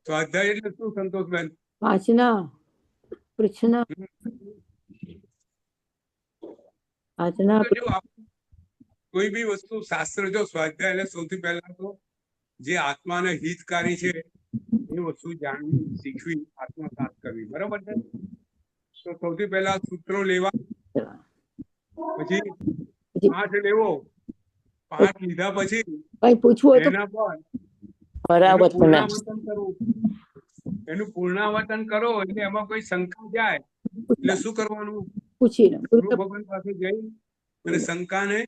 સ્વાધ્યાય એટલે શું સંતોષબેન? વાંચના પૃચ્છના વાંચના તો જો કોઈ બી વસ્તુ શાસ્ત્ર જો સ્વાધ્યાય એટલે સૌથી પહેલા તો જે આત્માને હિતકારી છે એ વસ્તુ જાણવી, શીખવી, આત્મસાત કરવી. બરોબર છે? તો સૌથી પહેલા સૂત્રો લેવા, પછી પાઠ લેવો, પાઠ લીધા પછી કઈ પૂછવું હોય તો એના પર પરાવર્તન પૂર્ણાવર્તન કરવું. એનું પૂર્ણાવર્તન કરો એટલે એમાં કોઈ શંકા જાય એટલે શું કરવાનું? પૂછી ગુરુ ભગવાન પાસે જઈ અને શંકાને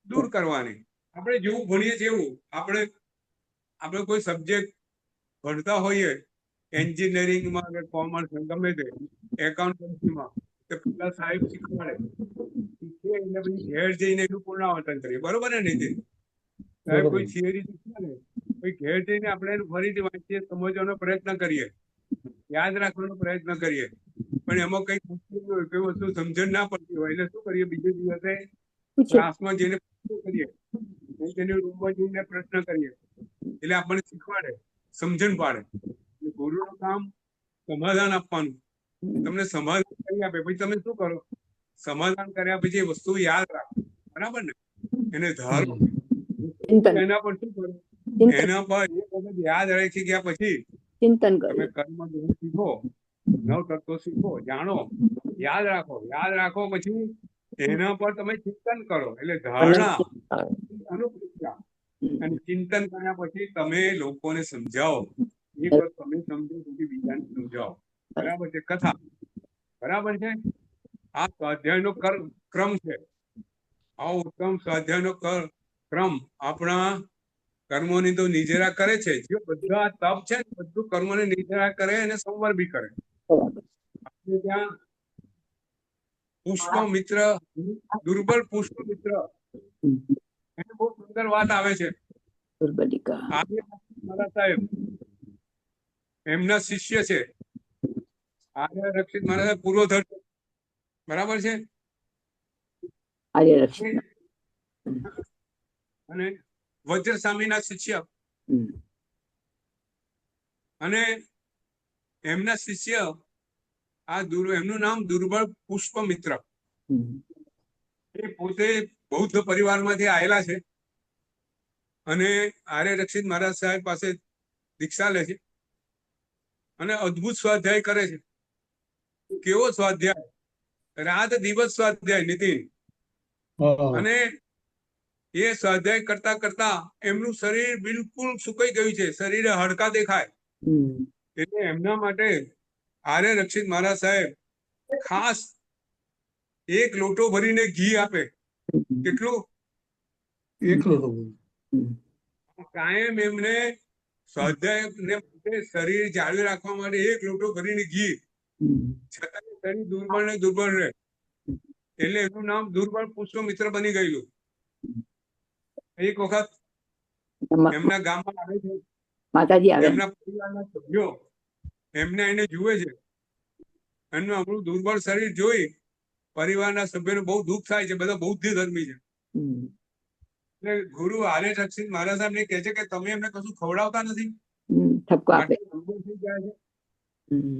દૂર કરવાની. આપણે જેવું ભણીએ છીએ એવું આપણે કોઈ સબ્જેક્ટ ભણતા હોઈએ, એન્જિનિયરિંગમાં કે કોમર્સ ગમે તે એકાઉન્ટન્સીમાં, તો પેલા સાહેબ શીખવાડે, શીખે એટલે પછી ઘેર જઈને એનું પૂર્ણાવર્તન કરીએ. બરોબર ને નીતિન? સાહેબ કોઈ થિયરી શીખવાડે, પછી ઘેર જઈને આપણે એનું ફરીથી વાંચીએ, સમજવાનો પ્રયત્ન કરીએ, યાદ રાખવાનો પ્રયત્ન કરીએ. પણ એમાં કઈ મુશ્કેલી હોય, કોઈ વસ્તુ સમજણ ના પડતી હોય એટલે શું કરીએ? બીજે દિવસે ક્લાસમાં જઈને પ્રશ્ન કરીએ, તેની રૂમમાં જઈને પ્રશ્ન કરીએ એટલે આપણને શીખવાડે, સમજણ પાડે. ગુરુનું કામ સમાધાન આપવાનું. તમને સમાધાન કરી આપે પછી તમે શું કરો? સમાધાન કર્યા પછી એ વસ્તુ યાદ રાખો. બરાબર ને? એને ધારો. એના પર શું કરો? એના પર એક વખત યાદ રાખી ગયા પછી ચિંતન તમે કરવું. કર્મ શીખો, નવ તત્વો શીખો, જાણો, યાદ રાખો. યાદ રાખો પછી એના પર તમે ચિંતન કરો એટલે ધારણા, અનુપ્રજ્ઞા. અને ચિંતન કર્યા પછી તમે લોકોને સમજાવો. એક વાર તમે સમજો પછી બીજાને સમજાવો. બરાબર છે? કથા. બરાબર છે? આ સ્વાધ્યાયનો ક્રમ છે. આ ઉત્તમ સ્વાધ્યાયનો ક્રમ આપણા કર્મોની તો નિજરા કરે છે. જે બધા તપ છે ને બધું કર્મોને નિજરા કરે અને સંવર બી કરે. આપણે ત્યાં પુષ્પ મિત્ર, દુર્બળ પુષ્પ મિત્ર, એને બહુ સુંદર વાત આવે છે. મારા સાહેબ એમના શિષ્ય છે, આર્ય રક્ષિત મહારાજ પૂર્વધર. બરાબર છે? આર્ય રક્ષિત અને વજ્ર સ્વામીના શિષ્ય, અને એમના શિષ્ય એમનું નામ દુર્બળ પુષ્પમિત્ર. એ પોતે બૌદ્ધ પરિવારમાંથી આવેલા છે અને આર્ય રક્ષિત મહારાજ સાહેબ પાસે દીક્ષા લે છે અને અદ્ભુત સ્વાધ્યાય કરે છે. કેવો સ્વાધ્યાય? રાત દિવસ સ્વાધ્યાય, નીતિન. અને એ સ્વાધ્યાય કરતા કરતા એમનું શરીર બિલકુલ સુકાઈ ગયું છે, શરીરે હાડકા દેખાય. એટલે એમના માટે આર્ય રક્ષિત મહારાજ સાહેબ ખાસ એક લોટો ભરીને ઘી આપે. કેટલું? એક લોટો. કાયમ એમને સ્વાધ્યાય શરીર જાળવી રાખવા માટે એક લોટો ભરીને ઘી, છતાં શરીર દુર્બળ ને દુર્બળ રહે. એટલે એનું નામ દુર્બળ પુષ્પમિત્ર બની ગયેલું. એક વખત એમના ગામમાં આવે છે, માતાજી આવે, એમના પરિવારના સભ્યો એમને એને જુએ છે. એમનું આપણું દુર્બળ શરીર જોઈ પરિવારના સભ્યોને બહુ દુઃખ થાય છે. બધા બૌદ્ધ ધર્મી છે. એટલે ગુરુ આર્ય રક્ષિત મહારાજ સાહેબ ને કહે છે કે તમે એમને કશું ખવડાવતા નથી, ઠપકો આપે. દુર્બળ થઈ જાય છે.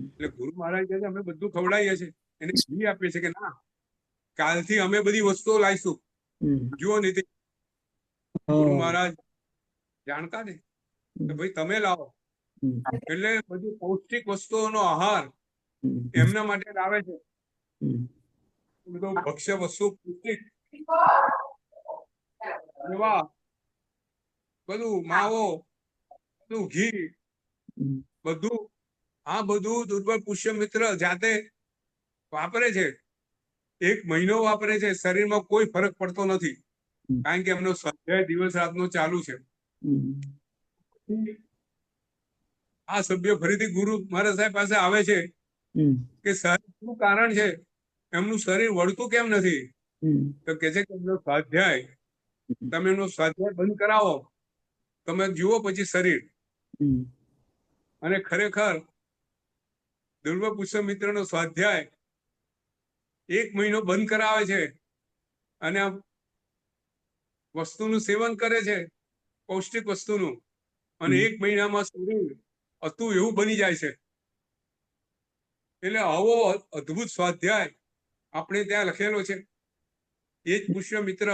એટલે ગુરુ મહારાજ કહે છે અમે બધું ખવડાવીએ છીએ. એને ઘી આપીએ છીએ કે ના, કાલથી અમે બધી વસ્તુઓ લાવીશું. જુઓ નીતિ, ગુરુ મહારાજ જાણતા ને કે ભાઈ તમે લાવો. એટલે બધી પૌષ્ટિક વસ્તુઓનો આહાર એમના માટે લાવે છે. બધું ભક્ષ્ય વસ્તુ પૌષ્ટિક, બધું માવો, બધું ઘી, બધું આ બધું દુર્બળ પુષ્યમિત્ર જાતે વાપરે છે. 1 મહિનો વાપરે છે. શરીરમાં કોઈ ફરક પડતો નથી, કારણ કે એમનો સ્વાધ્યાય દિવસ રાતનો ચાલુ છે. આ સભ્ય ફરીથી ગુરુ મહારાજ સાહેબ પાસે આવે છે કે સાહેબ શું કારણ છે, એમનું શરીર વળતું કેમ નથી? તો કે છે કે એમનો સ્વાધ્યાય, તમે એમનો સ્વાધ્યાય બંધ કરાવો, તમે જુઓ પછી શરીર. અને ખરેખર દુર્બળ પુષ્પમિત્રનો સ્વાધ્યાય 1 મહિનો બંધ કરાવે છે અને વસ્તુનું સેવન કરે છે, પૌષ્ટિક વસ્તુનું, અને 1 મહિનામાં શરીર હતું એવું બની જાય છે. એટલે આવો અદ્ભુત સ્વાધ્યાય આપણે ત્યાં લખેલો છે. એ જ પુષ્યમિત્ર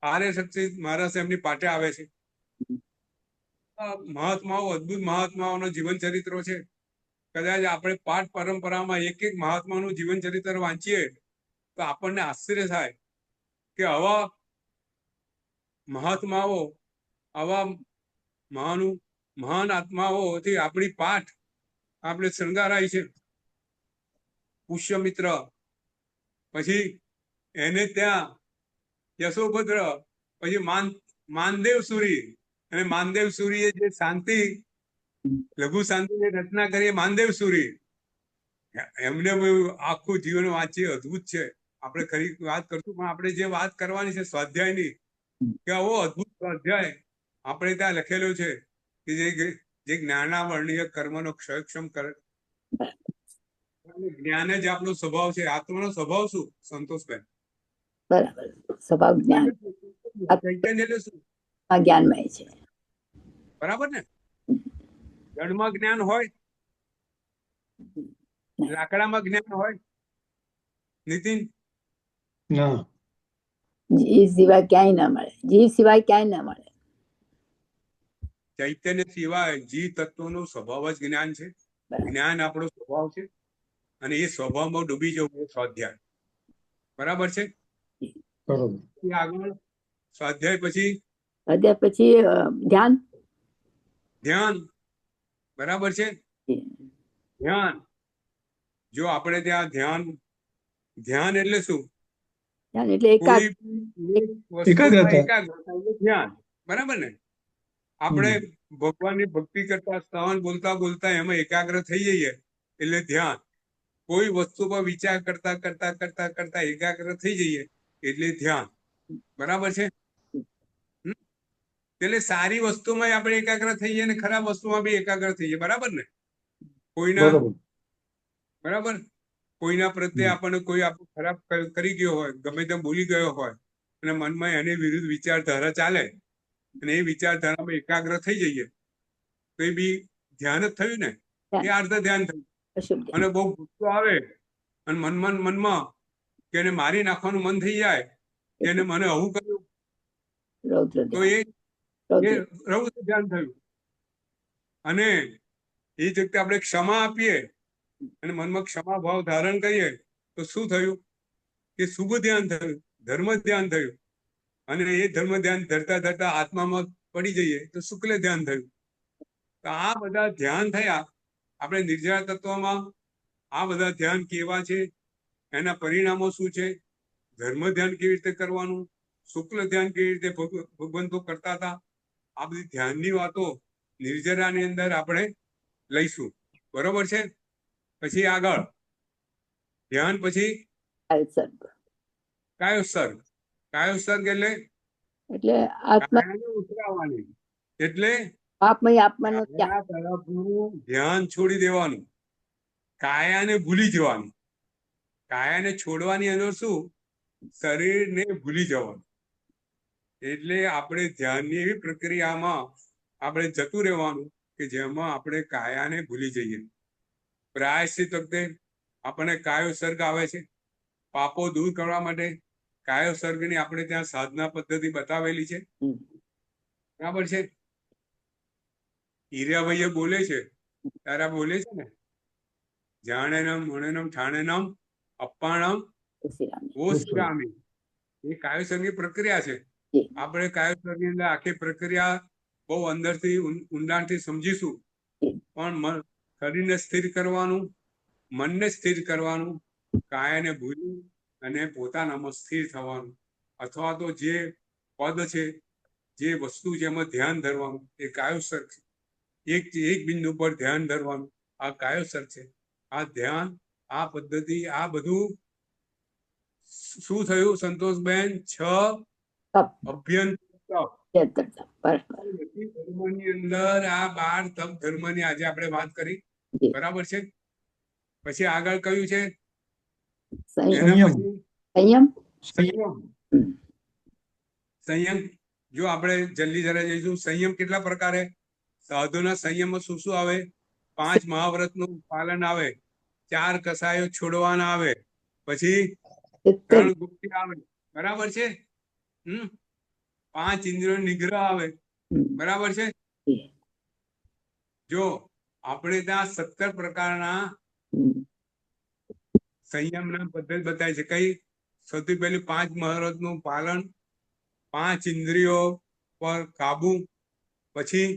આર્ય શક્તિ મહારાજ એમની પાટે આવે છે. આ મહાત્માઓ અદ્ભુત મહાત્માઓનો જીવન ચરિત્રો છે. કદાચ આપણે પાઠ પરંપરામાં એક એક મહાત્માનું જીવન ચરિત્ર વાંચીએ તો આપણને આશ્ચર્ય થાય કે આવા મહાત્માઓ, આવા મહાન આત્માઓથી આપણી પાઠ આપણે શણગારાય છે. પુષ્યમિત્ર, પછી એને ત્યાં યશોભદ્ર, પછી માનદેવ સુરી, અને માનદેવ સુરીએ જે શાંતિ, લઘુ શાંતિની રચના કરી માનદેવ સુરી, એમને આખું જીવન વાંચી અદ્ભુત છે. આપણે ખરી વાત કરશું, પણ આપણે જે વાત કરવાની છે સ્વાધ્યાયની, કે આવો અદ્ભુત સ્વાધ્યાય આપણે ત્યાં લખેલો છે કે જે જ્ઞાનાવર્ણીય કર્મનો ક્ષયક્ષમ કરે. જ્ઞાન જ આપણો સ્વભાવ છે. આત્માનો સ્વભાવ શું, સંતોષબેન? બરાબર. સ્વભાવ જ્ઞાન ચૈતન્ય એટલે શું? જ્ઞાનમય છે. બરાબર ને? જળમાં જ્ઞાન હોય, લાકડામાં જ્ઞાન હોય, નીતિન? ના. જીવ સિવાય ક્યાંય ના મળે. જીવ સિવાય ક્યાંય ના મળે. ચૈતન્ય સિવાય જીવ તત્વનો સ્વભાવ જ જ્ઞાન છે. જ્ઞાન આપણો સ્વભાવ છે, અને એ સ્વભાવમાં ડૂબી જવું એ સ્વાધ્યાય. બરાબર છે? બરોબર. આગળ સ્વાધ્યાય પછી ધ્યાન. ધ્યાન. બરાબર છે? ધ્યાન. જો આપણે ત્યાં ધ્યાન એટલે શું? ધ્યાન એટલે એકાગ્રતા. ધ્યાન. બરાબર ને? આપણે ભગવાનની ભક્તિ કરતા, સ્તવન બોલતા બોલતા એમાં એકાગ્ર થઈ જઈએ એટલે ધ્યાન. કોઈ વસ્તુ પર વિચાર કરતા કરતા કરતા કરતા એકાગ્ર થઈ જઈએ એટલે ધ્યાન. બરાબર છે? એટલે સારી વસ્તુમાં આપણે એકાગ્ર થઈએ ને ખરાબ વસ્તુમાં બી એકાગ્ર થઈએ. બરાબર ને? બરાબર. કોઈના પ્રત્યે આપણને કોઈ આપણું ખરાબ કરી ગયો હોય, ગમે તેમ બોલી ગયો હોય, અને મનમાં એની વિરુદ્ધ વિચારધારા ચાલે, અને એ વિચારધારામાં એકાગ્ર થઈ જઈએ તો એ બી ધ્યાન જ થયું ને. એ અર્ધ ધ્યાન થયું. અને બહુ ગુસ્સો આવે અને મનમાં કે એને મારી નાખવાનું મન થઈ જાય, એને મને આવું કર્યું, તો એ રૌદ્ર ધ્યાન થયું. અને એ જ વખતે આપણે ક્ષમા આપીએ અને મનમાં ક્ષમા ભાવ ધારણ કરીએ તો શું થયું? કે શુભ ધ્યાન થયું, ધર્મ ધ્યાન થયું. અને એ ધર્મ ધ્યાન ધરતા ધરતા આત્મામાં પડી જઈએ તો શુક્લ ધ્યાન થયું. તો આ બધા ધ્યાન થયા. આપણે નિર્જરા તત્વમાં આ બધા ધ્યાન કેવા છે, એના પરિણામો શું છે, ધર્મ ધ્યાન કેવી રીતે કરવાનું, શુક્લ ધ્યાન કેવી રીતે ભગવંતો કરતા હતા, આ બધી ધ્યાનની વાતો નિર્જરાની અંદર આપણે લઈશું. બરોબર છે? પછી આગળ ધ્યાન પછી કાયોત્સર્ગ. કાયોત્સર્ગ એટલે ઉતરાવવાની, એટલે ધ્યાન છોડી દેવાનું, કાયાને ભૂલી જવાનું. કાયાને છોડવાની અંદર શું? શરીરને ભૂલી જવાનું. એટલે આપણે ધ્યાનની એવી પ્રક્રિયામાં આપણે જતું રહેવાનું કે જેમાં આપણે કાયાને ભૂલી જઈએ. પ્રાયશ્ચિત વખતે આપણને કાયોત્સર્ગ આવે છે. પાપો દૂર કરવા માટે કાયોત્સર્ગની આપણે ત્યાં સાધના પદ્ધતિ બતાવેલી છે. બરાબર છે? હીરાભાઈએ બોલે છે ત્યારે બોલે છે ને, જાણેનમ મણેનમ ઠાણેનમ અપ્પાણમ ઓસ્યામી. એ કાયોત્સર્ગની પ્રક્રિયા છે. આપણે કાયોત્સર્ગની અંદર આખી પ્રક્રિયા બહુ અંદરથી ઊંડાણથી સમજીશું. પણ શરીરને સ્થિર કરવાનું, મનને સ્થિર કરવાનું, કાયાને ભૂલી અને પોતાનામાં સ્થિર થવાનું, અથવા તો જે પદ છે, જે વસ્તુ છે એમાં ધ્યાન ધરવાનું, એ કાયોત્સર્ગ છે. એક બિંદુ પર ધ્યાન ધરવાનું, આ કાયોત્સર્ગ છે. આ ધ્યાન, આ પદ્ધતિ, આ બધું શું થયું સંતોષબેન? 6 અભ્યંતર ધર્મની અંદર આ 12 તપ ધર્મની આજે આપણે વાત કરી. બરાબર છે? પછી આગળ કયું છે? સંયમ. જો આપણે જલ્દી જરા જઈશું. સંયમ કેટલા પ્રકારે? સાધુના સંયમમાં શું શું આવે? 5 મહાવ્રતનું પાલન આવે, 4 કસાયો છોડવાના આવે, પછી 3 ગુપ્તિ આવે, બરાબર છે. 5 ઇન્દ્રિયો નિગ્રહ આવે, બરાબર છે. જો આપણે ત્યાં 17 પ્રકારના સંયમના પદ્ધતિ બતાવી છે. કઈ? સૌથી પહેલી 5 મહાવ્રતનું પાલન, 5 ઇન્દ્રિયો પર કાબુ, પછી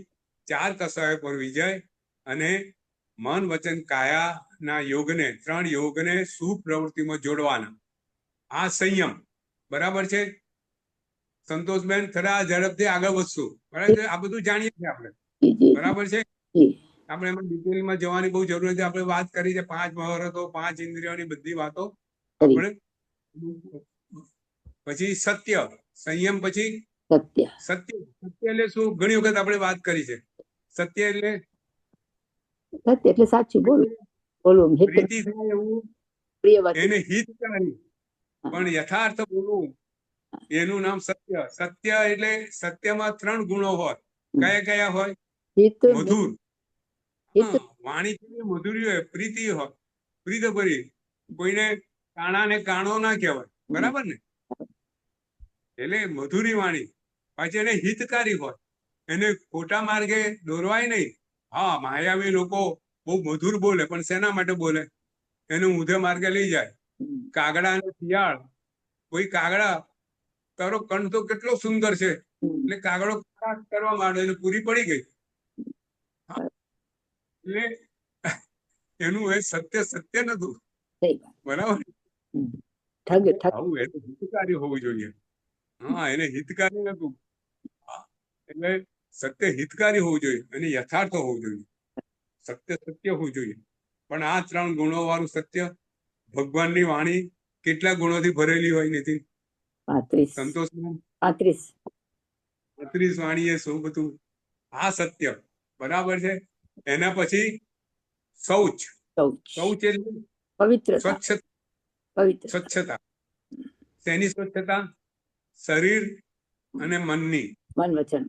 4 કસાયો પર વિજય, અને મન વચન કાયાના યોગને 3 યોગને શુભ પ્રવૃત્તિમાં જોડવાના. આ સંયમ, બરાબર છે. સંતોષબેન, થોડા ઝડપથી આગળ વધશું, બરાબર છે. આ બધું જાણીએ છીએ આપણે, બરાબર છે. આપણે એમાં ડિટેલમાં જવાની બહુ જરૂર નથી. આપણે વાત કરી છે 5 મહાવ્રતો, 5 ઇન્દ્રિયોની બધી વાતો આપણે. પછી સત્ય, સંયમ પછી સત્ય. સત્ય. સત્ય એટલે શું? ઘણી વખત આપણે વાત કરી છે. સત્ય એટલે સત્ય એટલે સાચું બોલવું, પ્રીતિ થાય એવું, પ્રિય વચન. એને હિતકારી પણ યથાર્થ બોલવું, એનું નામ સત્ય. સત્ય એટલે સત્યમાં 3 ગુણો હોય. કયા કયા હોય? હિત, મધુર, હિત. વાણી મધુરી હોય, પ્રીતિ હોય, પ્રીતભરી. કોઈને કાણાને કાણો ના કહેવાય, બરાબર ને? એટલે મધુરી વાણી. પાછી એને હિતકારી હોય, એને ખોટા માર્ગે દોરવાય નહીં. હા, માયાવી લોકો બહુ મધુર બોલે, પણ શેના માટે બોલે? એને ઊંધે માર્ગે લઈ જાય. કાગડા અને શિયાળ. કોઈ કાગડા, તારો કંઠ તો કેટલો સુંદર છે, એટલે કાગડો કરવા માંડે, એટલે પૂરી પડી ગઈ. એટલે એનું એ સત્ય સત્ય નતું, બરાબર. આવું એનું હિતકારી હોવું જોઈએ. હા, એને હિતકારી નતું. એટલે સત્ય હિતકારી હોવું જોઈએ, અને યથાર્થ હોવું જોઈએ. સત્ય સત્ય હોવું જોઈએ. પણ આ 3 ગુણો વાળું સત્ય, ભગવાનની વાણી કેટલા ગુણોથી ભરેલી હોય નથી? 35. સંતોષ 35 વાણી એ શું બધું? આ સત્ય, બરાબર છે. એના પછી શૌચ. શૌચ એટલે પવિત્રતા. સ્વચ્છતા. શેની સ્વચ્છતા? શરીર અને મનની. મન વચન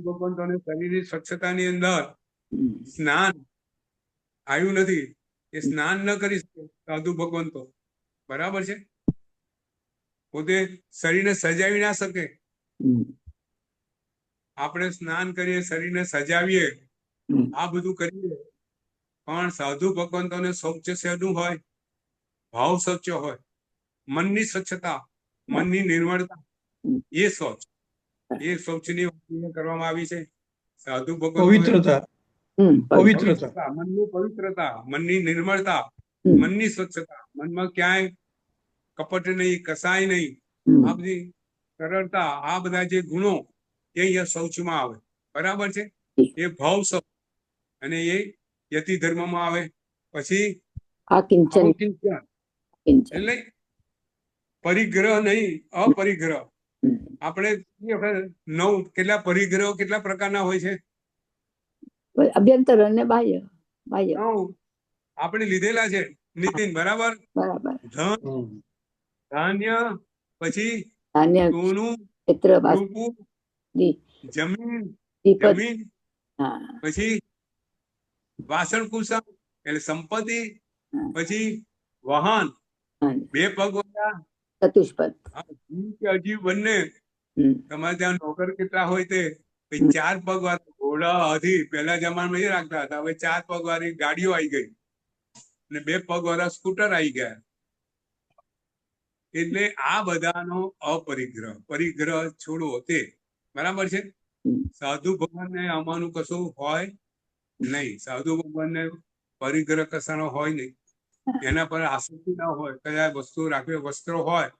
ભગવંતોને શરીરની સ્વચ્છતાની અંદર સ્નાન આવ્યું નથી. એ સ્નાન ન કરી શકે સાધુ ભગવંતો, બરાબર છે. પોતે શરીરને સજાવી ના શકે. આપણે સ્નાન કરીએ, શરીરને સજાવીએ, આ બધું કરીએ, પણ સાધુ ભગવંતોને શૌચ શેનું હોય? ભાવ શૌચ હોય. મનની સ્વચ્છતા, મનની નિર્મળતા, એ શૌચ. એ શૌચની વાત કરવામાં આવી છે. સાધુ પવિત્રતા, પવિત્રતા, મનની પવિત્રતા, મનની નિર્મળતા, મનની સ્વચ્છતા. મનમાં ક્યાંય કપટ નહીં, કસાય નહીં, આ બધી સરળતા, આ બધા જે ગુણો એ અહીંયા શૌચમાં આવે, બરાબર છે. એ ભાવ શૌચ, અને એ યતિ ધર્મમાં આવે. પછી એટલે પરિગ્રહ નહીં, અપરિગ્રહ. આપણે કેટલા પરિગ્રહો કેટલા પ્રકારના હોય છે? અભ્યંતર અને બાહ્ય. આપણે લીધેલા છે નીતિન, બરાબર. ધાન્ય, પછી સોનું, રૂપું, જમીન, પછી વાસણ કુસણ એટલે સંપત્તિ, પછી વાહન, 2 પગ વાળા, ચતુષ્પદ, અજીબ બંને. તમારે ત્યાં નોકર કેટલા હોય તે? 4 પગ વાળા ઘોડા, હાથી પહેલા જમાનામાં એ રાખતા હતા. હવે 4 પગ વાળી ગાડીઓ આવી ગઈ, અને 2 પગ વાળા સ્કૂટર આવી ગયા. એટલે આ બધાનો અપરિગ્રહ, પરિગ્રહ છોડવો તે, બરાબર છે. સાધુ ભગવાનને આમાંનું કશું હોય નહીં. સાધુ ભગવાનને પરિગ્રહ કશાનો હોય નહીં. એના પર આસક્તિ ના હોય. કયા વસ્તુ રાખવી, વસ્ત્રો હોય,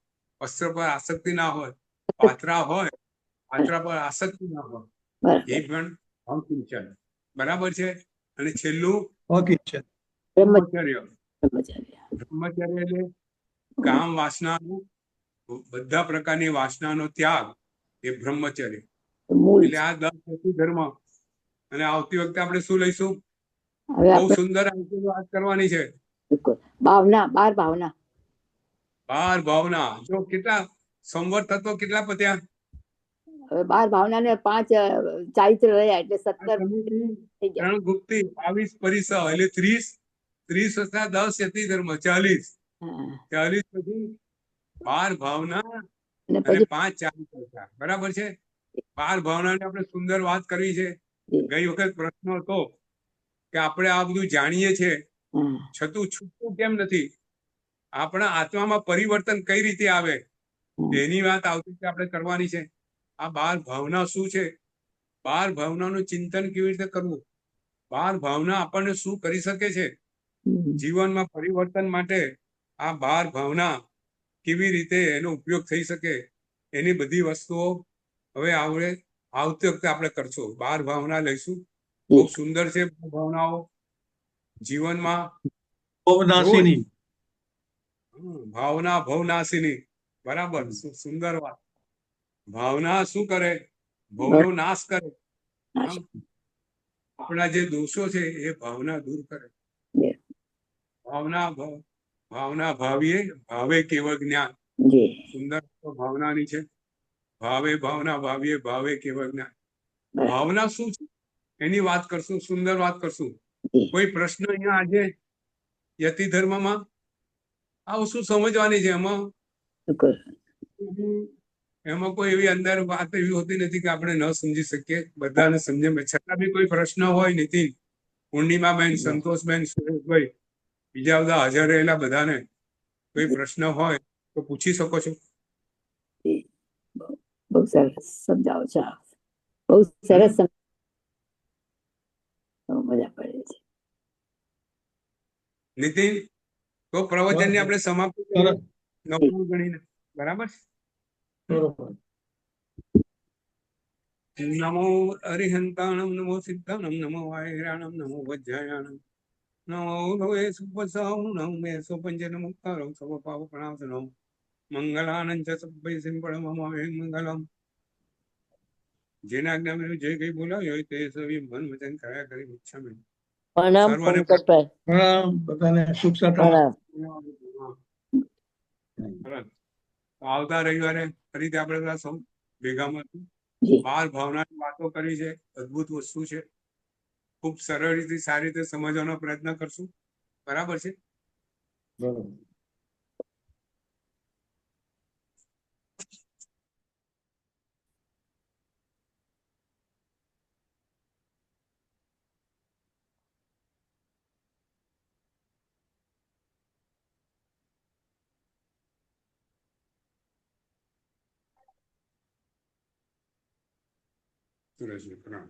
વસ્ત્ર પર આસક્તિ ના હોય. પાત્રા હોય, પાત્રા પર આસક્તિ ના હોય. એ પણ અકિંચન, બરાબર છે. અને છેલ્લું બ્રહ્મચર્ય. બ્રહ્મચર્ય એટલે કામ વાસનાનો, બધા પ્રકારની વાસનાનો ત્યાગ, એ બ્રહ્મચર્ય. એટલે આ 10 ધર્મ. અને આવતી વખતે આપણે શું લઈશું? બહુ સુંદર વાત કરવાની છે. 12 ભાવના. જો કેટલા સંવર તત્વો કેટલા પત્યા? હવે 12 ભાવના ને 5 ચારિત્ર રહ્યા એટલે આ 17 સમિતિ, થઈ ગયા. 3 ગુપ્તી, 22 પરિસર એટલે 30, 30 હતા 10 યતિ ધર્મ 40, હા. 40 પછી 12 ભાવના અને અને પછી 5 ચારિત્ર હતા. બરાબર છે. 12 ભાવનાની આપણે સુંદર વાત કરવી છે. ગઈ વખત પ્રશ્ન હતો કે આપણે આ બધું જાણીએ છીએ હા. છતું છૂટતું કેમ નથી, આપણા આત્મામાં પરિવર્તન કઈ રીતે આવે એની વાત આવતી આપણે કરવાની છે. આ 12 ભાવના શું છે, 12 ભાવનાનું ચિંતન કેવી રીતે કરવું, 12 ભાવના આપણને શું કરી શકે છે જીવનમાં પરિવર્તન માટે, આ 12 ભાવના કેવી રીતે એનો ઉપયોગ થઈ શકે, એની બધી વસ્તુઓ હવે આવતી વખતે આપણે કરશું. 12 ભાવના લઈશું. બહુ સુંદર છે ભાવનાઓ જીવનમાં રોજ ભવનાશિની. ભાવના ભવનાશિની. બરાબર, સુંદર વાત. ભાવના શું કરે, ભવનો નાશ કરે. આમ આપણા જે દોષો છે એ ભાવના દૂર કરે. ભાવના ભાવના ભાવીએ ભાવે કેવળ જ્ઞાન. જી. સુંદર ભાવનાની છે. ભાવે ભાવના ભાવીએ ભાવે કેવળ જ્ઞાન. બરાબર. ભાવના શું છે એની વાત કરશું, સુંદર વાત કરશું. જી. કોઈ પ્રશ્ન અહીંયા આજે યતિ ધર્મમાં આ વસ્તુ સમજવાની છે. શુકર. એમાં કોઈ એવી અંદર વાત એવી હોતી નથી કે આપણે ન સમજી શકીએ, બધાને સમજે. છતાં બી કોઈ પ્રશ્ન હોય નીતિન, પૂર્ણિમાબેન, સંતોષબેન, સુરેશભાઈ, બીજા બધા હાજર રહેલા બધાને કોઈ પ્રશ્ન હોય તો પૂછી શકો છો. જી. બહુ સરસ સમજાવો છો આપ. બહુ સરસ બહુ મજા પડે છે. નીતિન, તો પ્રવચનની આપણે સમાપ્તિ કરીએ 9 ગણીને. બરાબર. બરોબર. નમો અરિહંતાણમ, નમો સિદ્ધાણમ, નમો વાયરાણમ, નમો વજ્જાયાણમ, નમો ભવે સુપસાહુણમ, મેસો પંચનમુક્તારમ, સર્વ પાપપ્રણાશનમ, મંગલાનંદ ચ સભ્ય સિંપળમ મંગલમ. જેના આજ્ઞા મેં જે કઈ બોલાવ્યું હોય તે સવી મન વચન કર્યા કરી ઈચ્છા મેં પ્રણામ સર્વને પંકજભાઈ. પ્રણામ બધાને, સુખ શાંતિ. પ્રણામ. સરસ. આવતા રવિવારે ફરીથી આપણે બધા સૌ ભેગા મળશું. જી. 12 ભાવનાની વાતો કરી છે. અદ્ભુત વસ્તુ છે. ખૂબ સરળ રીતે, સારી રીતે સમજવાનો પ્રયત્ન કરશું. બરાબર છે. બરોબર. સુરેશભાઈ, પ્રણામ.